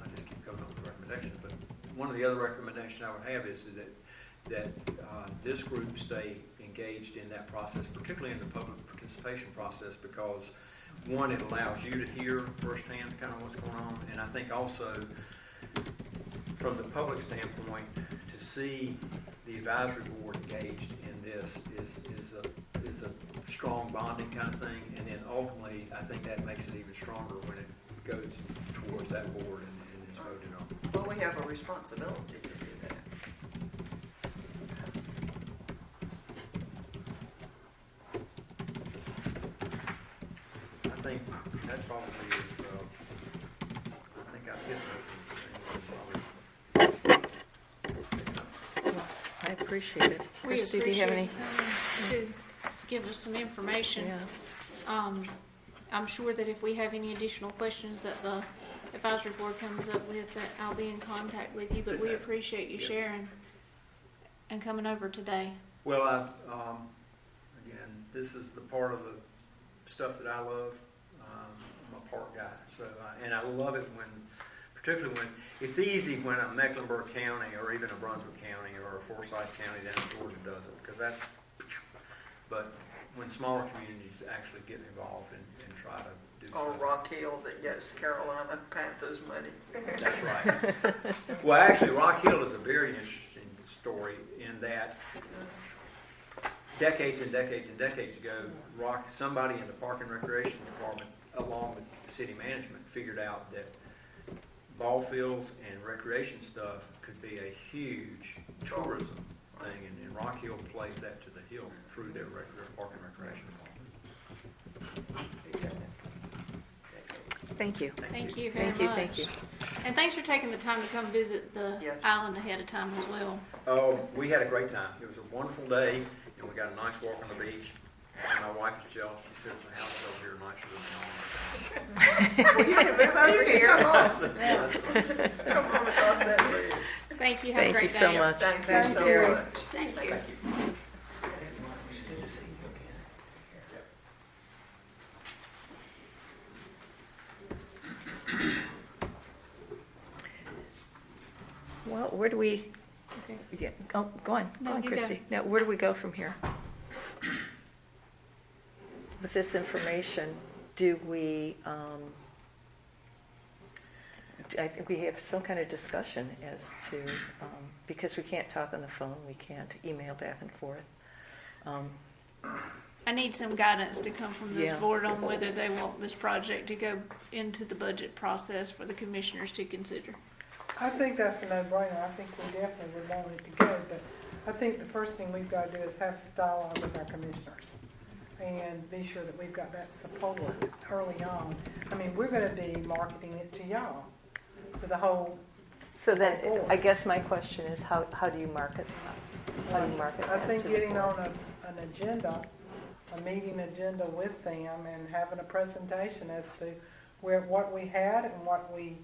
I just keep coming up with recommendations, but one of the other recommendations I would have is that this group stay engaged in that process, particularly in the public participation process, because one, it allows you to hear firsthand kind of what's going on, and I think also from the public standpoint, to see the advisory board engaged in this is a strong bonding kind of thing, and then ultimately, I think that makes it even stronger when it goes towards that board and is voted on. Well, we have a responsibility to do that. I think that probably is, I think I've hit most of the things. I appreciate it. We Christy, do you have any? appreciate you to give us some information. Yeah. I'm sure that if we have any additional questions that the advisory board comes up with, that I'll be in contact with you, but we appreciate you sharing and coming over today. Well, again, this is the part of the stuff that I love. I'm a park guy, so and I love it when, particularly when it's easy when a Mecklenburg County or even a Brunswick County or a Forsyth County down in Georgia does it, because that's. But when smaller communities actually get involved and try to do Or stuff. Rock Hill that gets Carolina Panthers money. That's right. Well, actually, Rock Hill is a very interesting story in that decades and decades and decades ago, somebody in the Park and Recreation Department, along with the city management, figured out that ball fields and recreation stuff could be a huge tourism thing, and Rock Hill plays that to the hill through their Park and Recreation Department. Thank you. Thank you very Thank you, much. thank you. And thanks for taking the time to come visit the Yes. island ahead of time as well. Oh, we had a great time. It was a wonderful day, and we got a nice walk on the beach. And my wife is jealous. She says the house over here is nicer than the home. Well, you can move over here. Come on across that bridge. Thank you. Have a Thank you great so day. much. Thank you Thank so you. much. Thank you. It's good to see you again. Well, where do we, Okay. yeah, go on, No, go on, you go. Christy. Now, where do we go from here? With this information, do we, I think we have some kind of discussion as to, because we can't talk on the phone, we can't email back and forth. I need some guidance to come from this Yeah. board on whether they want this project to go into the budget process for the commissioners to consider. I think that's a no-brainer. I think we definitely would want it to go, but I think the first thing we've got to do is have dialogue with our commissioners and be sure that we've got that support early on. I mean, we're going to be marketing it to y'all, to the whole. So then, I guess my question is, how do you market? How do you market I that think to the getting board? on an agenda, a meeting agenda with them and having a presentation as to what we had and what we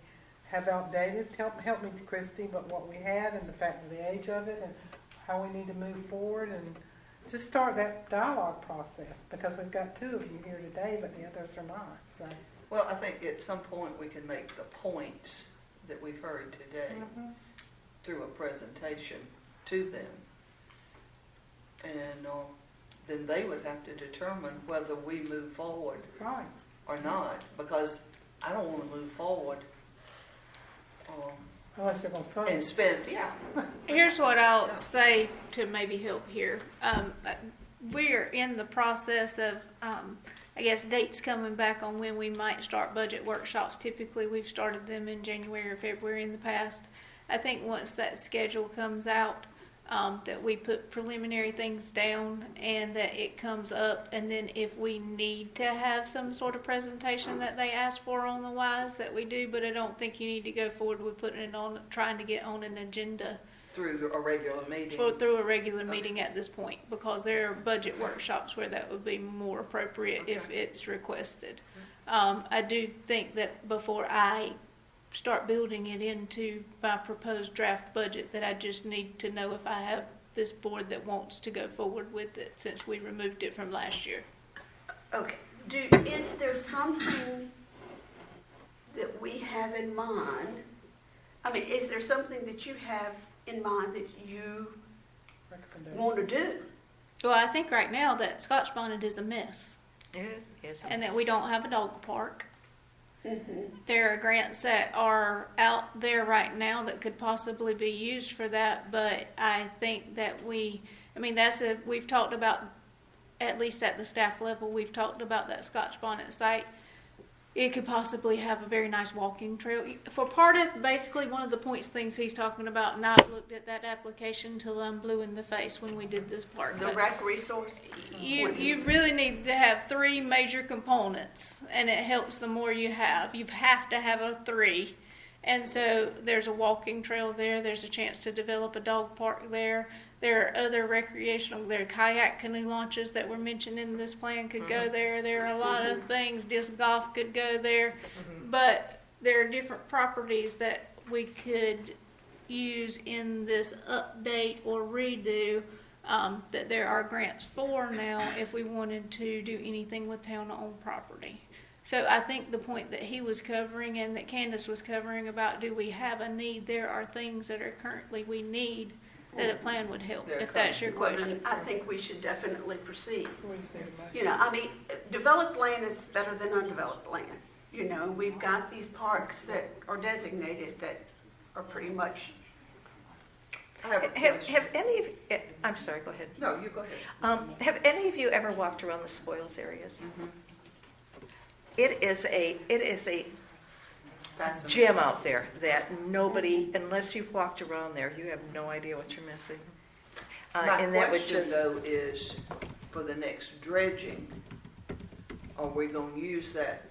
have outdated. Help me, Christy, but what we had and the fact of the age of it and how we need to move forward and just start that dialogue process, because we've got two of you here today, but the others are not. So Well, I think at some point we can make the points that we've heard today through a presentation to them. And then they would have to determine whether we move forward right. or not, because I don't want to move forward Unless they're going to fund and it. spend, Here's what I'll say to maybe help here. We're in the process of, I guess, dates coming back on when we might start budget workshops. Typically, we've started them in January or February in the past. I think once that schedule comes out, that we put preliminary things down and that it comes up, and then if we need to have some sort of presentation that they ask for on the WISE, that we do, but I don't think you need to go forward with putting it on, trying to get on an agenda through a regular meeting. through a regular meeting at this point, because there are budget workshops where that would be more appropriate if Okay. it's requested. I do think that before I start building it into my proposed draft budget, that I just need to know if I have this board that wants to go forward with it, since we removed it from last year. Okay, is there something that we have in mind? I mean, is there something that you have in mind that you want to do? Well, I think right now that Scotch Bonnet is a mess, It is. and that we don't have a dog park. Mm-hmm. There are grants that are out there right now that could possibly be used for that, but I think that we've talked about, at least at the staff level, we've talked about that Scotch Bonnet site. It could possibly have a very nice walking trail. For part of basically one of the things he's talking about, and I looked at that application till I'm blue in the face when we did this part. The But rec resource? you really need to have three major components, and it helps the more you have. You have to have a three. And so there's a walking trail there. There's a chance to develop a dog park there. There are other there are kayak canoe launches that were mentioned in this plan could go there. There are a lot of things. Disc golf could go there. But there are different properties that we could use in this update or redo that there are grants for now if we wanted to do anything with town-owned property. So I think the point that he was covering and that Candace was covering about do we have a need, there are things that are currently we need that a plan would help, if that's your Well, question. then I think we should definitely proceed. We just need a motion. You know, I mean, developed land is better than undeveloped land. You know, we've got these parks that are designated that are pretty much, I have a Have question. any of, I'm sorry, go ahead. No, you go ahead. Have any of you ever walked around the spoils areas? It is a Fascinating. gem out there that nobody, unless you've walked around there, you have no idea what you're missing. My And that would question just- though is, for the next dredging, are we gonna use that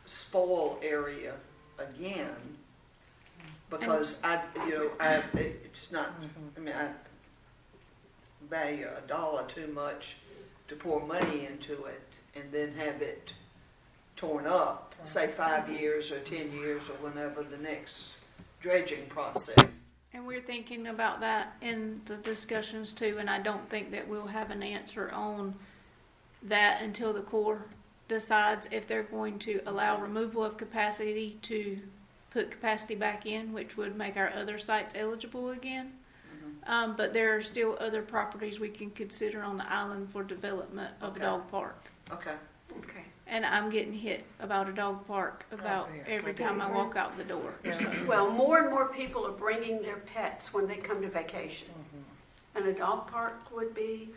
spoil area again? Because it's not, I mean, I value $1 too much to pour money into it and then have it torn up, say 5 years or 10 years or whenever the next dredging process. And we're thinking about that in the discussions too, and I don't think that we'll have an answer on that until the Corps decides if they're going to allow removal of capacity to put capacity back in, which would make our other sites eligible again. But there are still other properties we can consider on the island for development of Okay. a dog park. Okay. okay. And I'm getting hit about a dog park about every time I walk out the door. So, Well, more and more people are bringing their pets when they come to vacation. And a dog park would be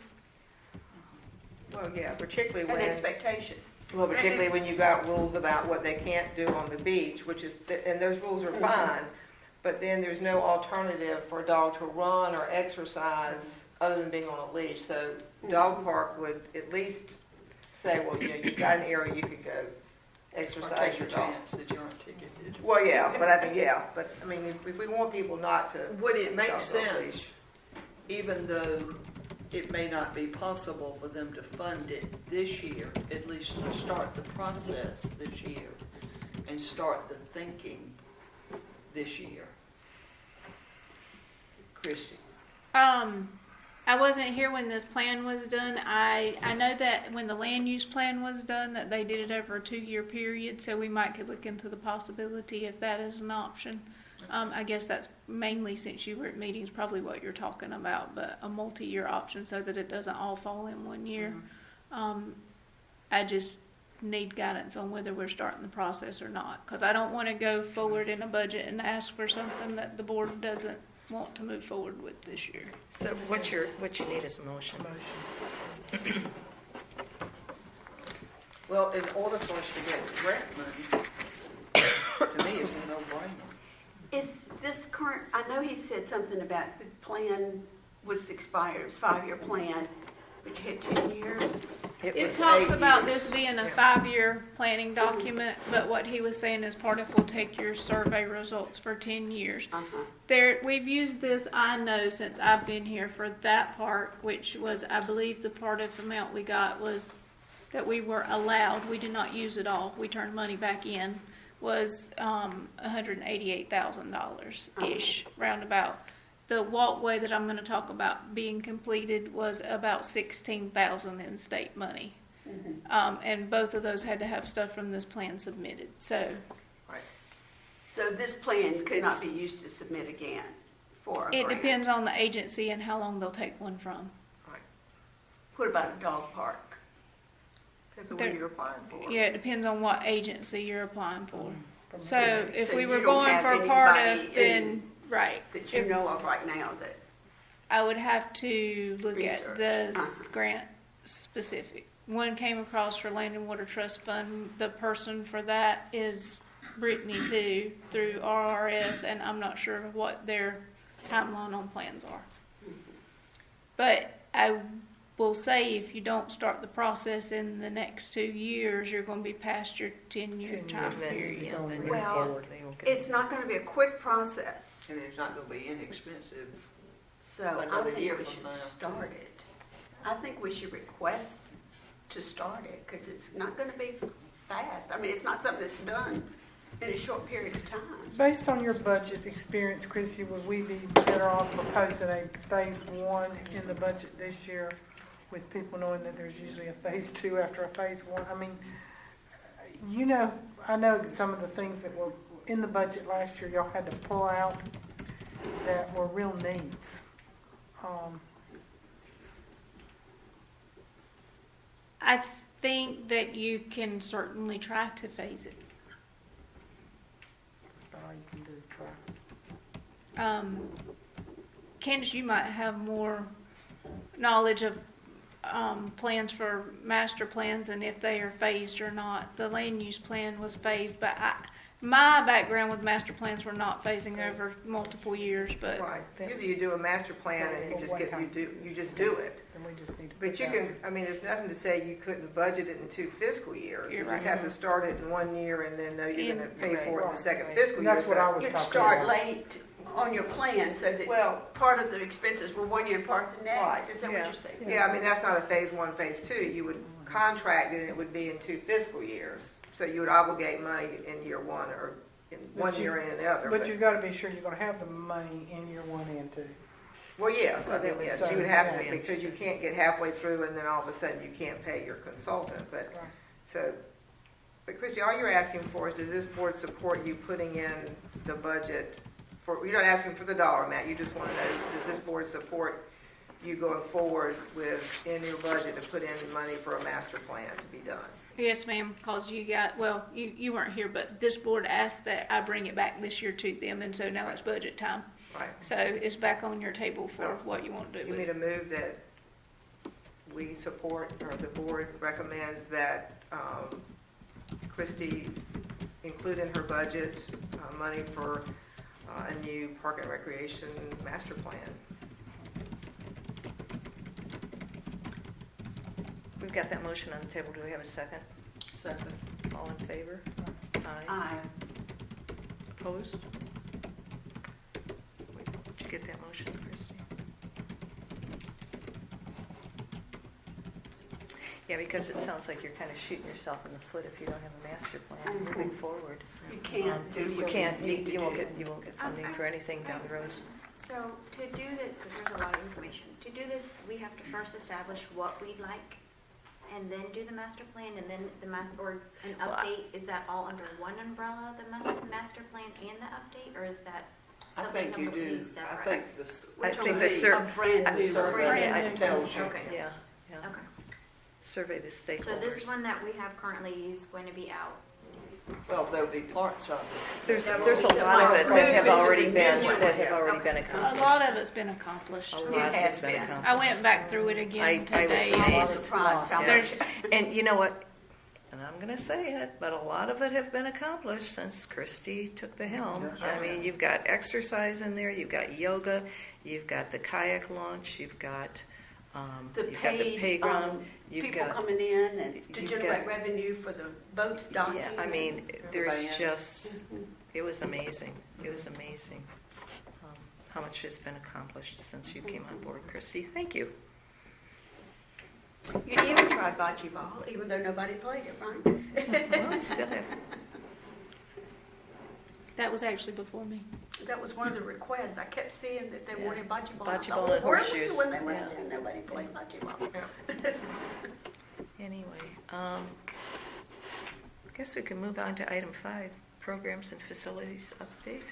Well, yeah, particularly an when, expectation. well, particularly when you've got rules about what they can't do on the beach, which is, and those rules are fine, but then there's no alternative for a dog to run or exercise other than being on a leash. So dog park would at least say, well, you've got an area you could go Or exercise take your your dog. chance that you aren't ticketed. Well, yeah, but I mean, if we want people not to. Would it make dogs on leash. sense, even though it may not be possible for them to fund it this year, at least to start the process this year and start the thinking this year? Christie? I wasn't here when this plan was done. I know that when the land use plan was done, that they did it over a 2-year period, so we might could look into the possibility if that is an option. I guess that's mainly, since you were at meetings, probably what you're talking about, but a multi-year option so that it doesn't all fall in 1 year. I just need guidance on whether we're starting the process or not, because I don't want to go forward in a budget and ask for something that the board doesn't want to move forward with this year. So what you need is a motion. Well, in order for us to get grant money, to me, it's a no-brainer. Is this current, I know he said something about the plan was expired, it's 5-year plan, but you had 10 years. It was talks 8 about years. this being a 5-year planning document, but what he was saying is part of it will take your survey results for 10 years. We've used this, I know, since I've been here for that part, which was, I believe the part of the amount we got was that we were allowed, we did not use it all, we turned money back in, was $188,000-ish, roundabout. The walkway that I'm gonna talk about being completed was about $16,000 in state money. And both of those had to have stuff from this plan submitted, so. So this plan could not be used to submit again for a It grant? depends on the agency and how long they'll take one from. What about a dog park? Depends on what you're applying for. Yeah, it depends on what agency you're applying for. So if So we you were don't going have for part of, anybody then, right. That you If- know of right now that, I would have to look Research. at the Uh-huh. grant specific. One came across for Land and Water Trust Fund. The person for that is Brittany too, through RRS, and I'm not sure what their timeline on plans are. But I will say, if you don't start the process in the next 2 years, you're gonna be past your 10-year time period. well, it's not gonna be a quick process. And it's not gonna be inexpensive. So I Another think year we from should now. start it. I think we should request to start it, because it's not gonna be fast. I mean, it's not something that's done in a short period of time. Based on your budget experience, Christy, would we be better off proposing a phase one in the budget this year with people knowing that there's usually a phase two after a phase one? I mean, you know, I know some of the things that were in the budget last year, y'all had to pull out that were real needs. I think that you can certainly try to phase it. That's about all you can do, try. Candace, you might have more knowledge of plans for master plans and if they are phased or not. The land use plan was phased, but my background with master plans were not phasing over multiple years, but Right. Usually you do a master plan and you just do it. And we just need to. But put you that- can, I mean, there's nothing to say you couldn't budget it in 2 fiscal years. You're You just right. have to start it in 1 year and then know you're gonna pay for it in the second Right. fiscal year. That's what I was You'd talking start about. late on your plan so that Well, part of the expenses were 1 year and part the Right, next. Is that what yeah. you're saying? yeah, I mean, that's not a phase 1, phase 2. You would contract it and it would be in 2 fiscal years. So you would obligate money in year 1 or in But 1 you- year and another. But you've got to be sure you're going to have the money in year one and two. Well, yes, I mean, yes, you would have to, Yeah. because you can't get halfway through and then all of a sudden you can't pay your consultant, but, Right. so, but Christie, all you're asking for is, does this board support you putting in the budget for, you're not asking for the dollar amount, you just want to know, does this board support you going forward with, in your budget, to put in money for a master plan to be done? yes, ma'am, because you weren't here, but this board asked that I bring it back this year to them, and so now it's budget time. Right. So it's back on your table for what you want to do You with need it. to move that we support, or the board recommends that Christie include in her budget money for a new park and recreation master plan. We've got that motion on the table. Do we have a second? Second. All in favor? Aye. Aye. Opposed? Did you get that motion, Christie? Yeah, because it sounds like you're kind of shooting yourself in the foot if you don't have a master plan moving forward. You can't do You what can't, you need to you won't do. get funding for anything down the road. So to do this, because there's a lot of information, to do this, we have to first establish what we'd like, and then do the master plan, and then or an Well, update. Is that all under one umbrella, the master plan and the update, or is that I something think you do. completely I separate? think this. I which think will the be sur- A brand the new. survey Brand new. tells you. Okay. Yeah, yeah. Okay. Survey the So stakeholders. this one that we have currently is going to be out. Well, there'll be parts of it. There's That will a be the lot of it micro- that have Moving to already the been, new one. that have already Okay. been A accomplished. lot of it's been accomplished. A lot It has has been been. accomplished. I went back through it I again was today. I was amazed. surprised how There's- much. And you know what? And I'm going to say it, but a lot of it have been accomplished since Christie took the helm. That's I right. mean, you've got exercise in there, you've got yoga, you've got the kayak launch, you've got The you've got the paid, playground, you've people got coming in and to you've generate got- revenue for the boats docking. yeah. I mean, there's band. just it was amazing. It was amazing how much has been accomplished since you came on board, Christie. Thank you. You even tried bocce ball, even though nobody played it, right? Well, we still have, That was actually before me. That was one of the requests. I kept seeing that they Yeah. wanted bocce ball. Bocce I thought, ball well, and where were horseshoes. you when they went Yeah. there? Nobody played bocce ball. anyway, I guess we can move on to item 5, programs and facilities update.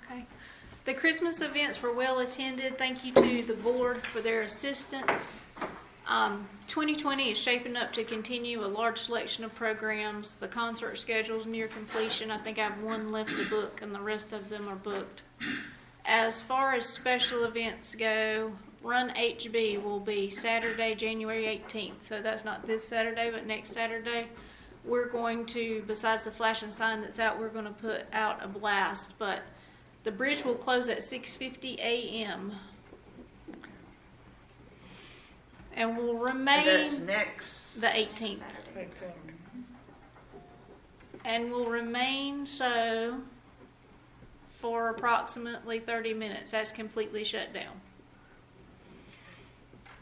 Okay. The Christmas events were well attended. Thank you to the board for their assistance. 2020 is shaping up to continue a large selection of programs. The concert schedule's near completion. I think I have one left to book, and the rest of them are booked. As far as special events go, Run HB will be Saturday, January 18th. So that's not this Saturday, but next Saturday. We're going to, besides the flashing sign that's out, we're going to put out a blast. But the bridge will close at 6:50 a.m. and will remain And that's next. the 18th. And will remain so for approximately 30 minutes. That's completely shut down.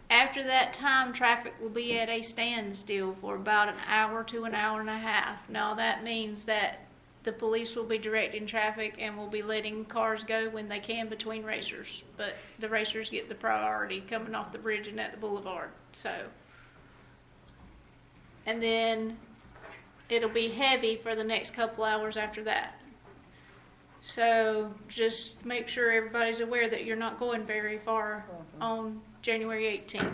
After that time, traffic will be at a standstill for about an hour to an hour and a half. Now that means that the police will be directing traffic and will be letting cars go when they can between racers. But the racers get the priority coming off the bridge and at the boulevard. So, and then it'll be heavy for the next couple hours after that. So just make sure everybody's aware that you're not going very far on January 18th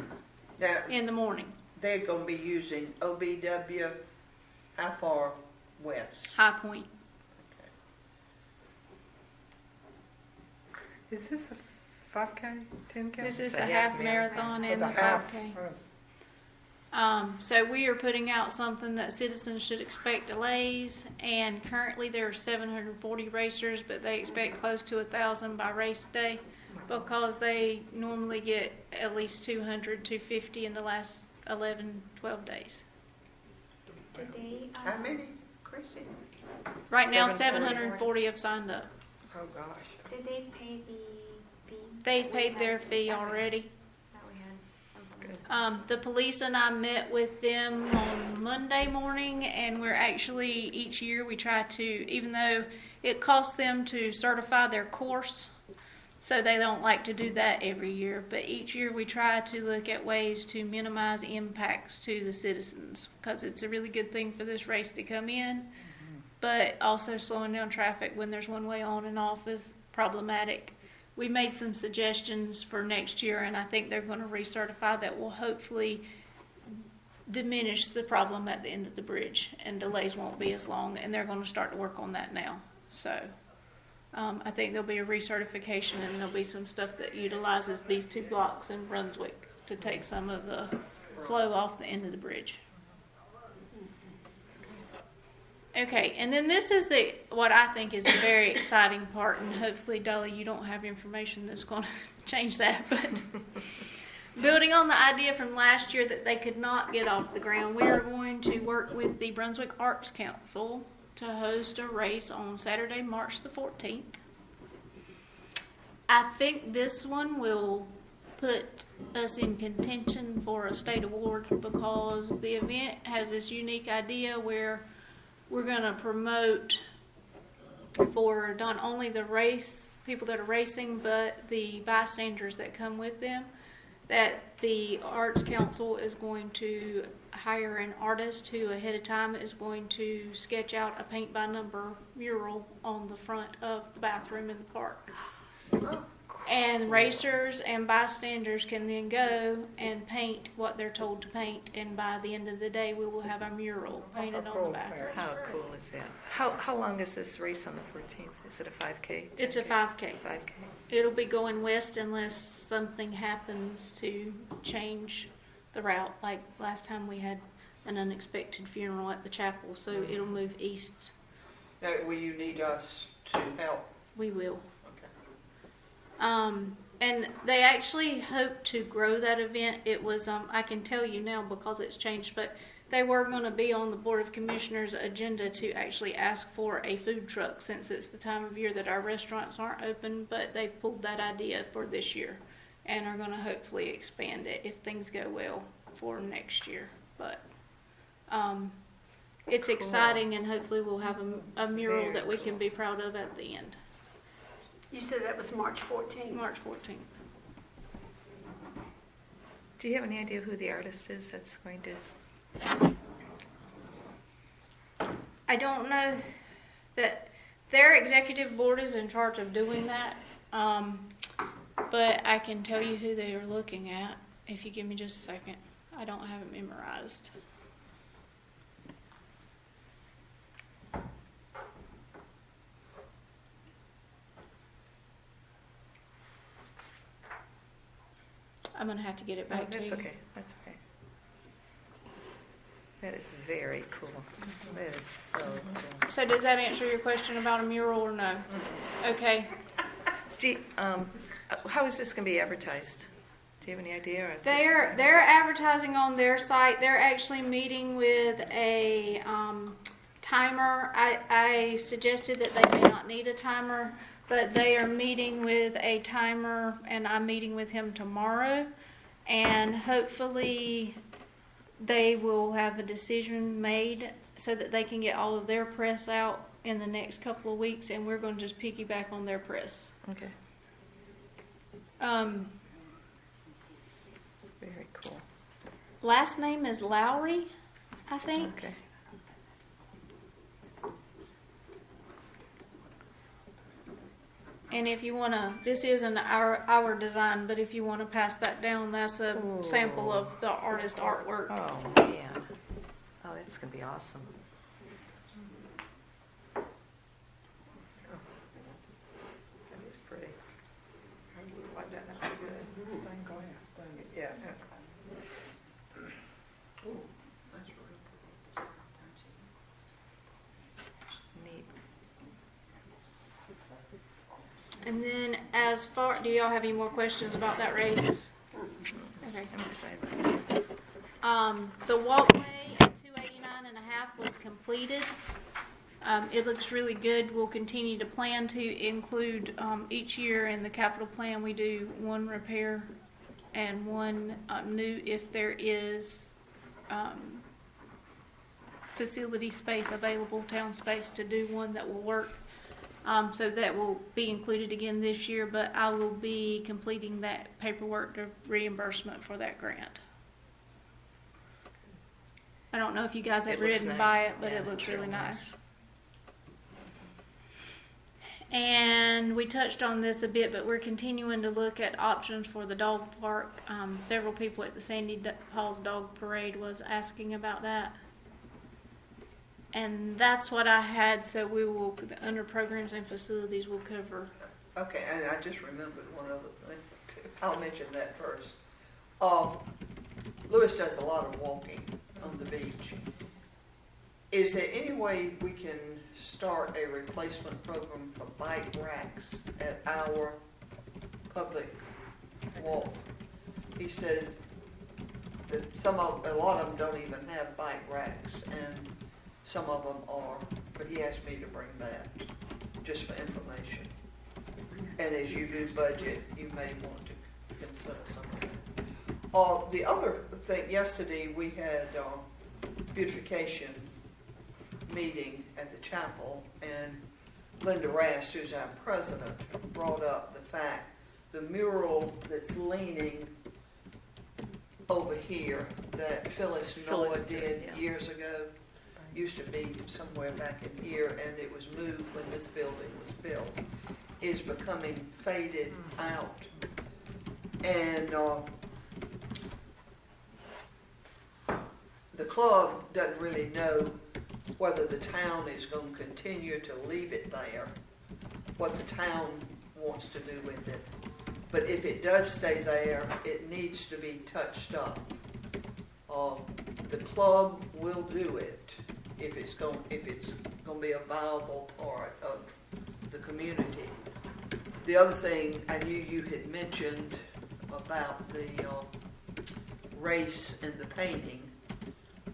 Now, in the morning. they're gonna be using OBW, how far west? High Point. Is this a 5K, 10K? This is It's a the half half marathon and The the half. 5K. Oh. So we are putting out something that citizens should expect delays, and currently there are 740 racers, but they expect close to 1,000 by race day because they normally get at least 200, 250 in the last 11, 12 days. Did they, How many, Christie? Right now, 740. 740 have signed up. Oh, gosh. did they pay the fee? They paid their fee already. That we had implemented. The police and I met with them on Monday morning, and we're actually, each year we try to, even though it costs them to certify their course, so they don't like to do that every year, but each year we try to look at ways to minimize impacts to the citizens, because it's a really good thing for this race to come in, but also slowing down traffic when there's one way on and off is problematic. We made some suggestions for next year, and I think they're going to recertify that will hopefully diminish the problem at the end of the bridge, and delays won't be as long, and they're going to start to work on that now. So I think there'll be a recertification, and there'll be some stuff that utilizes these 2 blocks in Brunswick to take some of the flow off the end of the bridge. Okay, and then this is what I think is the very exciting part, and hopefully, Dolly, you don't have information that's going to change that, but building on the idea from last year that they could not get off the ground, we are going to work with the Brunswick Arts Council to host a race on Saturday, March the 14th. I think this one will put us in contention for a state award because the event has this unique idea where we're going to promote for not only the race, people that are racing, but the bystanders that come with them, that the Arts Council is going to hire an artist who ahead of time is going to sketch out a paint by number mural on the front of the bathroom in the park. And racers and bystanders can then go and paint what they're told to paint, and by the end of the day, we will have a mural painted on the bathroom. How cool is that? How long is this race on the 14th? Is it a 5K? It's a 5K. 5K. It'll be going west unless something happens to change the route. Like last time we had an unexpected funeral at the chapel, so it'll move east. Now, will you need us to help? We will. Okay. And they actually hope to grow that event. It was, I can tell you now because it's changed, but they were going to be on the Board of Commissioners' agenda to actually ask for a food truck since it's the time of year that our restaurants aren't open, but they've pulled that idea for this year and are going to hopefully expand it if things go well. for next year. But it's exciting, and hopefully we'll have a mural Very that we can be proud of at the end. You said that was March 14th. March 14th. Do you have any idea who the artist is that's going to? I don't know that their executive board is in charge of doing that, but I can tell you who they are looking at if you give me just a second. I don't have it memorized. I'm going to have to get it back to you. That's okay. That's okay. That is very cool. That is so cool. So does that answer your question about a mural or no? Okay. How is this going to be advertised? Do you have any idea? They're advertising on their site. They're actually meeting with a timer. I suggested that they may not need a timer, but they are meeting with a timer, and I'm meeting with him tomorrow. And hopefully they will have a decision made so that they can get all of their press out in the next couple of weeks, and we're going to just piggyback on their press. Okay. Very cool. Last name is Lowry, I think. Okay. And if you want to, this isn't our design, but if you want to pass that down, that's a sample of the artist artwork. Oh, man. Oh, that's going to be awesome. That is pretty. I would like that. That'd be good. Stained glass, stained. Yeah. Neat. And then as far, do y'all have any more questions about that race? Okay. I'm excited. The walkway at 289 and a half was completed. It looks really good. We'll continue to plan to include each year in the capital plan. We do one repair and one new if there is facility space available, town space to do one that will work. So that will be included again this year, but I will be completing that paperwork to reimbursement for that grant. I don't know if you guys have It looks ridden nice. by it, but Yeah, it looks it's really real nice. And we touched on this a bit, but we're continuing to look at options for the dog park. Several people at the Sandy Paws Dog Parade was asking about that. And that's what I had, so we will, under programs and facilities, we'll cover. Okay, and I just remembered one other thing. I'll mention that first. Lewis does a lot of walking on the beach. Is there any way we can start a replacement program for bike racks at our public walk? He says that a lot of them don't even have bike racks, and some of them are, but he asked me to bring that just for information. And as you do budget, you may want to consider some of that. The other thing, yesterday we had beautification meeting at the chapel, and Linda Rast, who's our president, brought up the fact the mural that's leaning over here that Phyllis Noah did years ago, used to be somewhere back in here, and it was moved when this building was built, is becoming faded out. And the club doesn't really know whether the town is going to continue to leave it there, what the town wants to do with it. But if it does stay there, it needs to be touched up. The club will do it if it's going to be a viable part of the community. The other thing I knew you had mentioned about the race and the painting,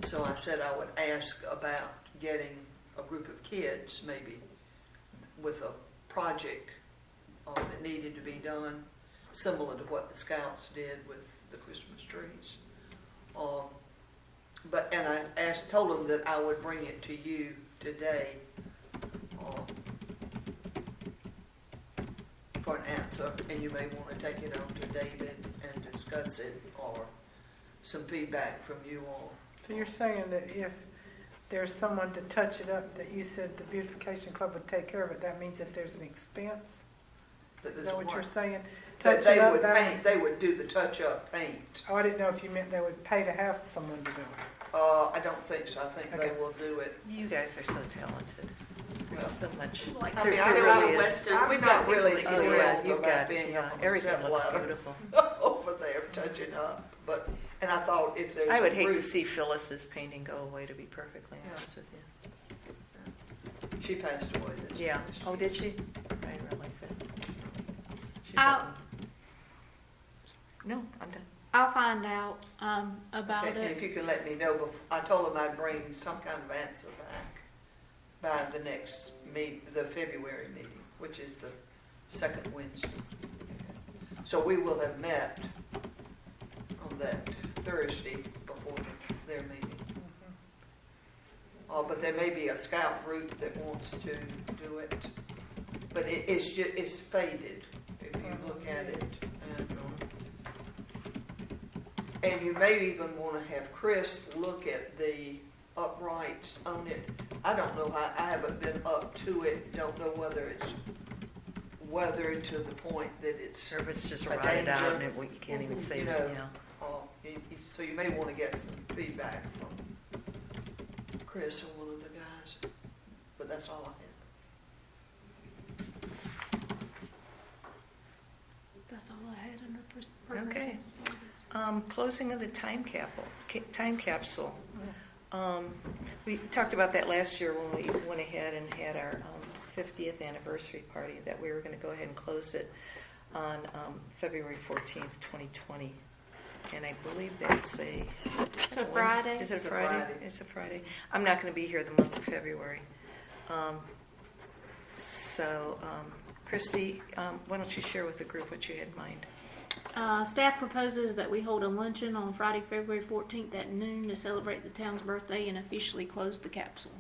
so I said I would ask about getting a group of kids, maybe with a project that needed to be done, similar to what the Scouts did with the Christmas trees. And I told them that I would bring it to you today for an answer, and you may want to take it on to David and discuss it, or some feedback from you all. So you're saying that if there's someone to touch it up, that you said the beautification club would take care of it, that means if there's an expense? Is that what you're saying? That Touch they it up, would that paint, they would do the touch-up paint. Oh, I didn't know if you meant they would pay to have someone to do it. I don't think so. I think they Okay. will do it. You guys are so talented. There's so much. Like I mean, there I'm really not- is. Weston. I'm We've not got really people Oh, that yeah, thrilled you've about got, being yeah, up on the everything step looks ladder beautiful. over there touching up. And I thought if there's I would a hate to group, see Phyllis's painting go away, to be perfectly Yeah. honest with you. she passed away this Yeah. year. Oh, did she? I didn't realize that. She's I'll- up in- No, I'm done. I'll find out about Okay, and if it. you can let me know, I told them I'd bring some kind of answer back by the next the February meeting, which is the second Wednesday. So we will have met on that Thursday before their meeting. But there may be a scout group that wants to do it, but it's faded if you look at it. And you may even want to have Chris look at the uprights on it. I don't know how, I haven't been up to it, don't know whether it's weathered to the point that it's, Or if it's just A rotted out danger. and you can't even save You it, know. yeah. so you may want to get some feedback from Chris or one of the guys. But that's all I have. That's all I had under Okay. programs. Closing of the time capsule. We talked about that last year when we went ahead and had our 50th anniversary party, that we were going to go ahead and close it on February 14th, 2020. And I believe that's It's a Friday. Is it It's a a Friday? Friday. It's a Friday. I'm not going to be here the month of February. Christy, why don't you share with the group what you had in mind? Staff proposes that we hold a luncheon on Friday, February 14th at noon to celebrate the town's birthday and officially close the capsule.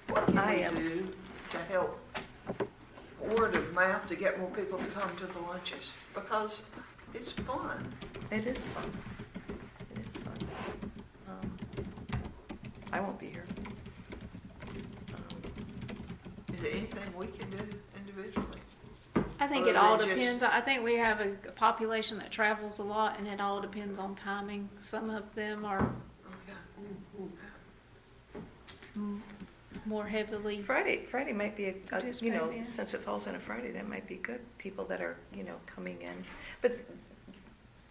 What can I we am- do to help word of mouth to get more people to come to the lunches? Because it's fun. It is fun. It is fun. I won't be here. Is there anything we can do individually? I think Other it all than just- depends. I think we have a population that travels a lot, and it all depends on timing. Some of them are Okay. more heavily. Friday might be Participate, yeah. since it falls on a Friday, that might be good. People that are, coming in. But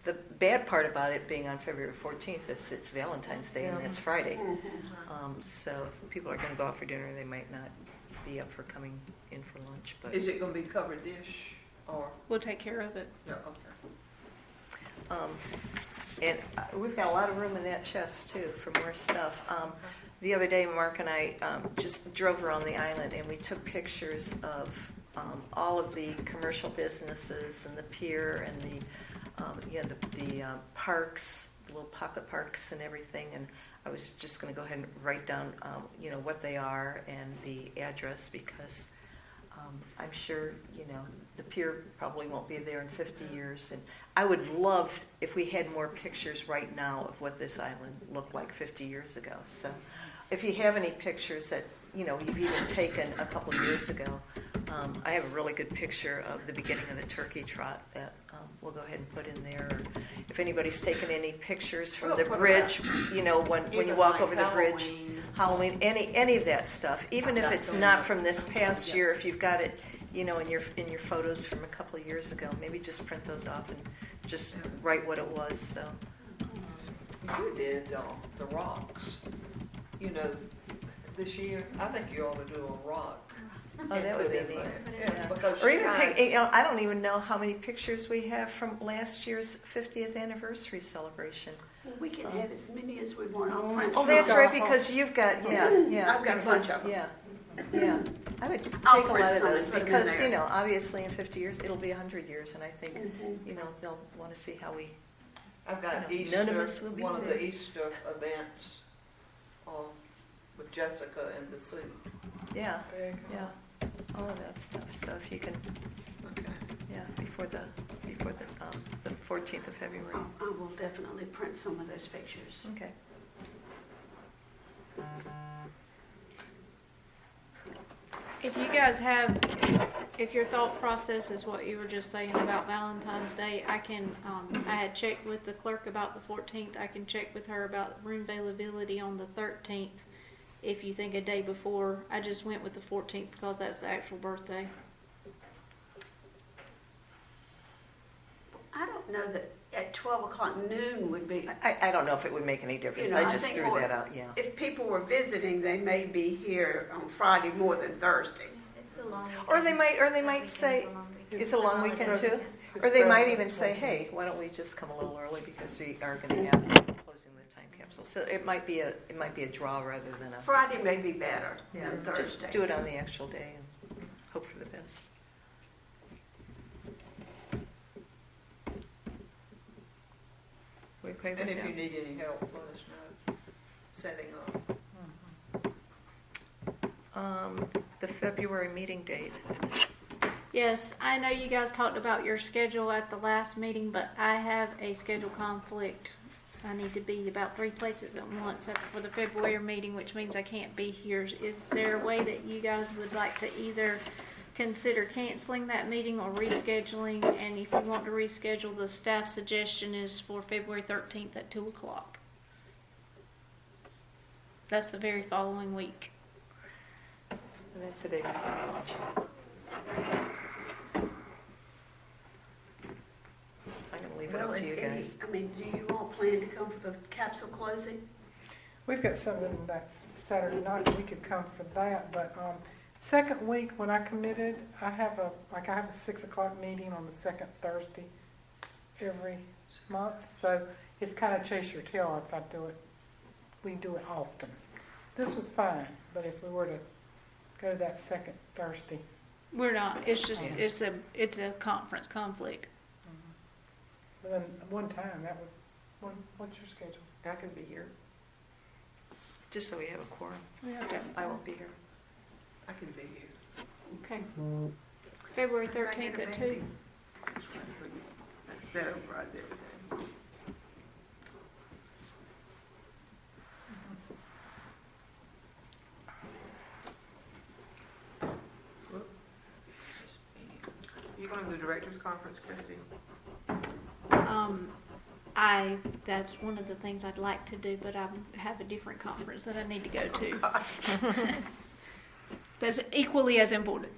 the bad part about it being on February 14th is it's Valentine's Day and Yeah. it's Friday. Mm-hmm. So if people are going to go out for dinner, they might not be up for coming in for lunch. But Is it going to be covered dish or? We'll take care of it. Yeah, okay. And we've got a lot of room in that chest too for more stuff. The other day, Mark and I just drove around the island and we took pictures of all of the commercial businesses and the pier and the parks, the little pocket parks and everything. And I was just going to go ahead and write down, what they are and the address, because I'm sure, the pier probably won't be there in 50 years. And I would love if we had more pictures right now of what this island looked like 50 years ago. So if you have any pictures that, you've even taken a couple of years ago, I have a really good picture of the beginning of the turkey trot that we'll go ahead and put in there. Or if anybody's taken any pictures from We'll the put 'em bridge, when you Even walk like over the bridge. Halloween. Halloween, any of that stuff, even if That's it's on not the- from this past Yeah. year, if you've got it, in your photos from a couple of years ago, maybe just print those off and just Yeah. write what it was. So You did the rocks, this year. I think you ought to do a rock. Oh, that would be neat. Yeah, because Or she even pick, hides. I don't even know how many pictures we have from last year's 50th anniversary celebration. Well, we can have as many as we want. I'll print Oh, some. that's right, because you've got, yeah. I've got a bunch because- of them. Yeah. I would take I'll a print lot of some those and put 'em in because, there. you know, obviously in 50 years, it'll be 100 years, and I think, Mhm. you know, they'll want to see how we, I've got you know, none of Easter, us will be one of there. the Easter events with Jessica and the suit. yeah, Big. yeah, all of that stuff. So if you can, Okay. yeah, before the 14th of February. I will definitely print some of those pictures. Okay. If you guys have, if your thought process is what you were just saying about Valentine's Day, I can, I had checked with the clerk about the 14th. I can check with her about room availability on the 13th. If you think a day before, I just went with the 14th because that's the actual birthday. I don't know that at 12 o'clock noon would be, I don't know if it would make any difference. You know, I I just think threw more- that out, yeah. if people were visiting, they may be here on Friday more than Thursday. It's a long weekend. Or they might Weekend's say, a long weekend. it's a long weekend too? It's Or they might President's even say, Day. hey, why don't we just come a little early because we are going to have closing the time capsule. So it might be a draw rather than a, Friday may be better yeah, than just Thursday. do it on the actual day and hope for the best. We okay with And if you that? need any help, let us know. Setting up. The February meeting date. Yes, I know you guys talked about your schedule at the last meeting, but I have a schedule conflict. I need to be about 3 places at once for the February meeting, which means I can't be here. Is there a way that you guys would like to either consider canceling that meeting or rescheduling? And if you want to reschedule, the staff suggestion is for February 13th at 2 o'clock. That's the very following week. And that's the day before lunch. I'm going to leave it Well, up to you if any- guys. I mean, do you all plan to come for the capsule closing? We've got something that's Saturday night, we could come for that, but, second week when I committed, I have a 6 o'clock meeting on the second Thursday every month, so it's kind of chase your tail if I do it. We do it often. This was fine, but if we were to go that second Thursday, We're not. It's just Yeah. it's a conference conflict. but then one time, that would, what's your schedule? I can be here. Just so we have a quorum. Okay. I won't be here. I can be here. Okay. February 13th at 2. That's better right there. You going to the director's conference, Christy? That's one of the things I'd like to do, but I have a different conference that I need to go to. That's equally as important.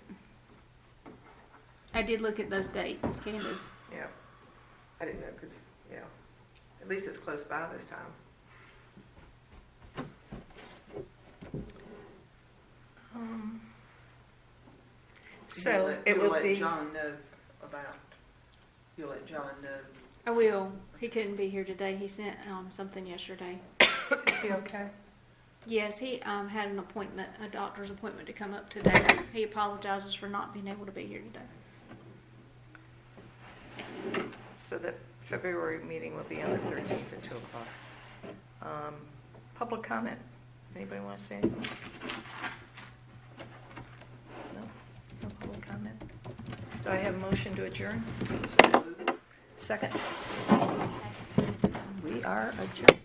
I did look at those dates, Candace. Yeah. I didn't know because, yeah, at least it's close by this time. So it You'll will let be, John know about, you'll let John know. I will. He couldn't be here today. He sent something yesterday. Be okay? Yes, he had an appointment, a doctor's appointment to come up today. He apologizes for not being able to be here today. so the February meeting will be on the 13th at 2 o'clock. Public comment. Anybody want to say anything? No? No public comment? Do I have a motion to adjourn? Second? We are adjourned.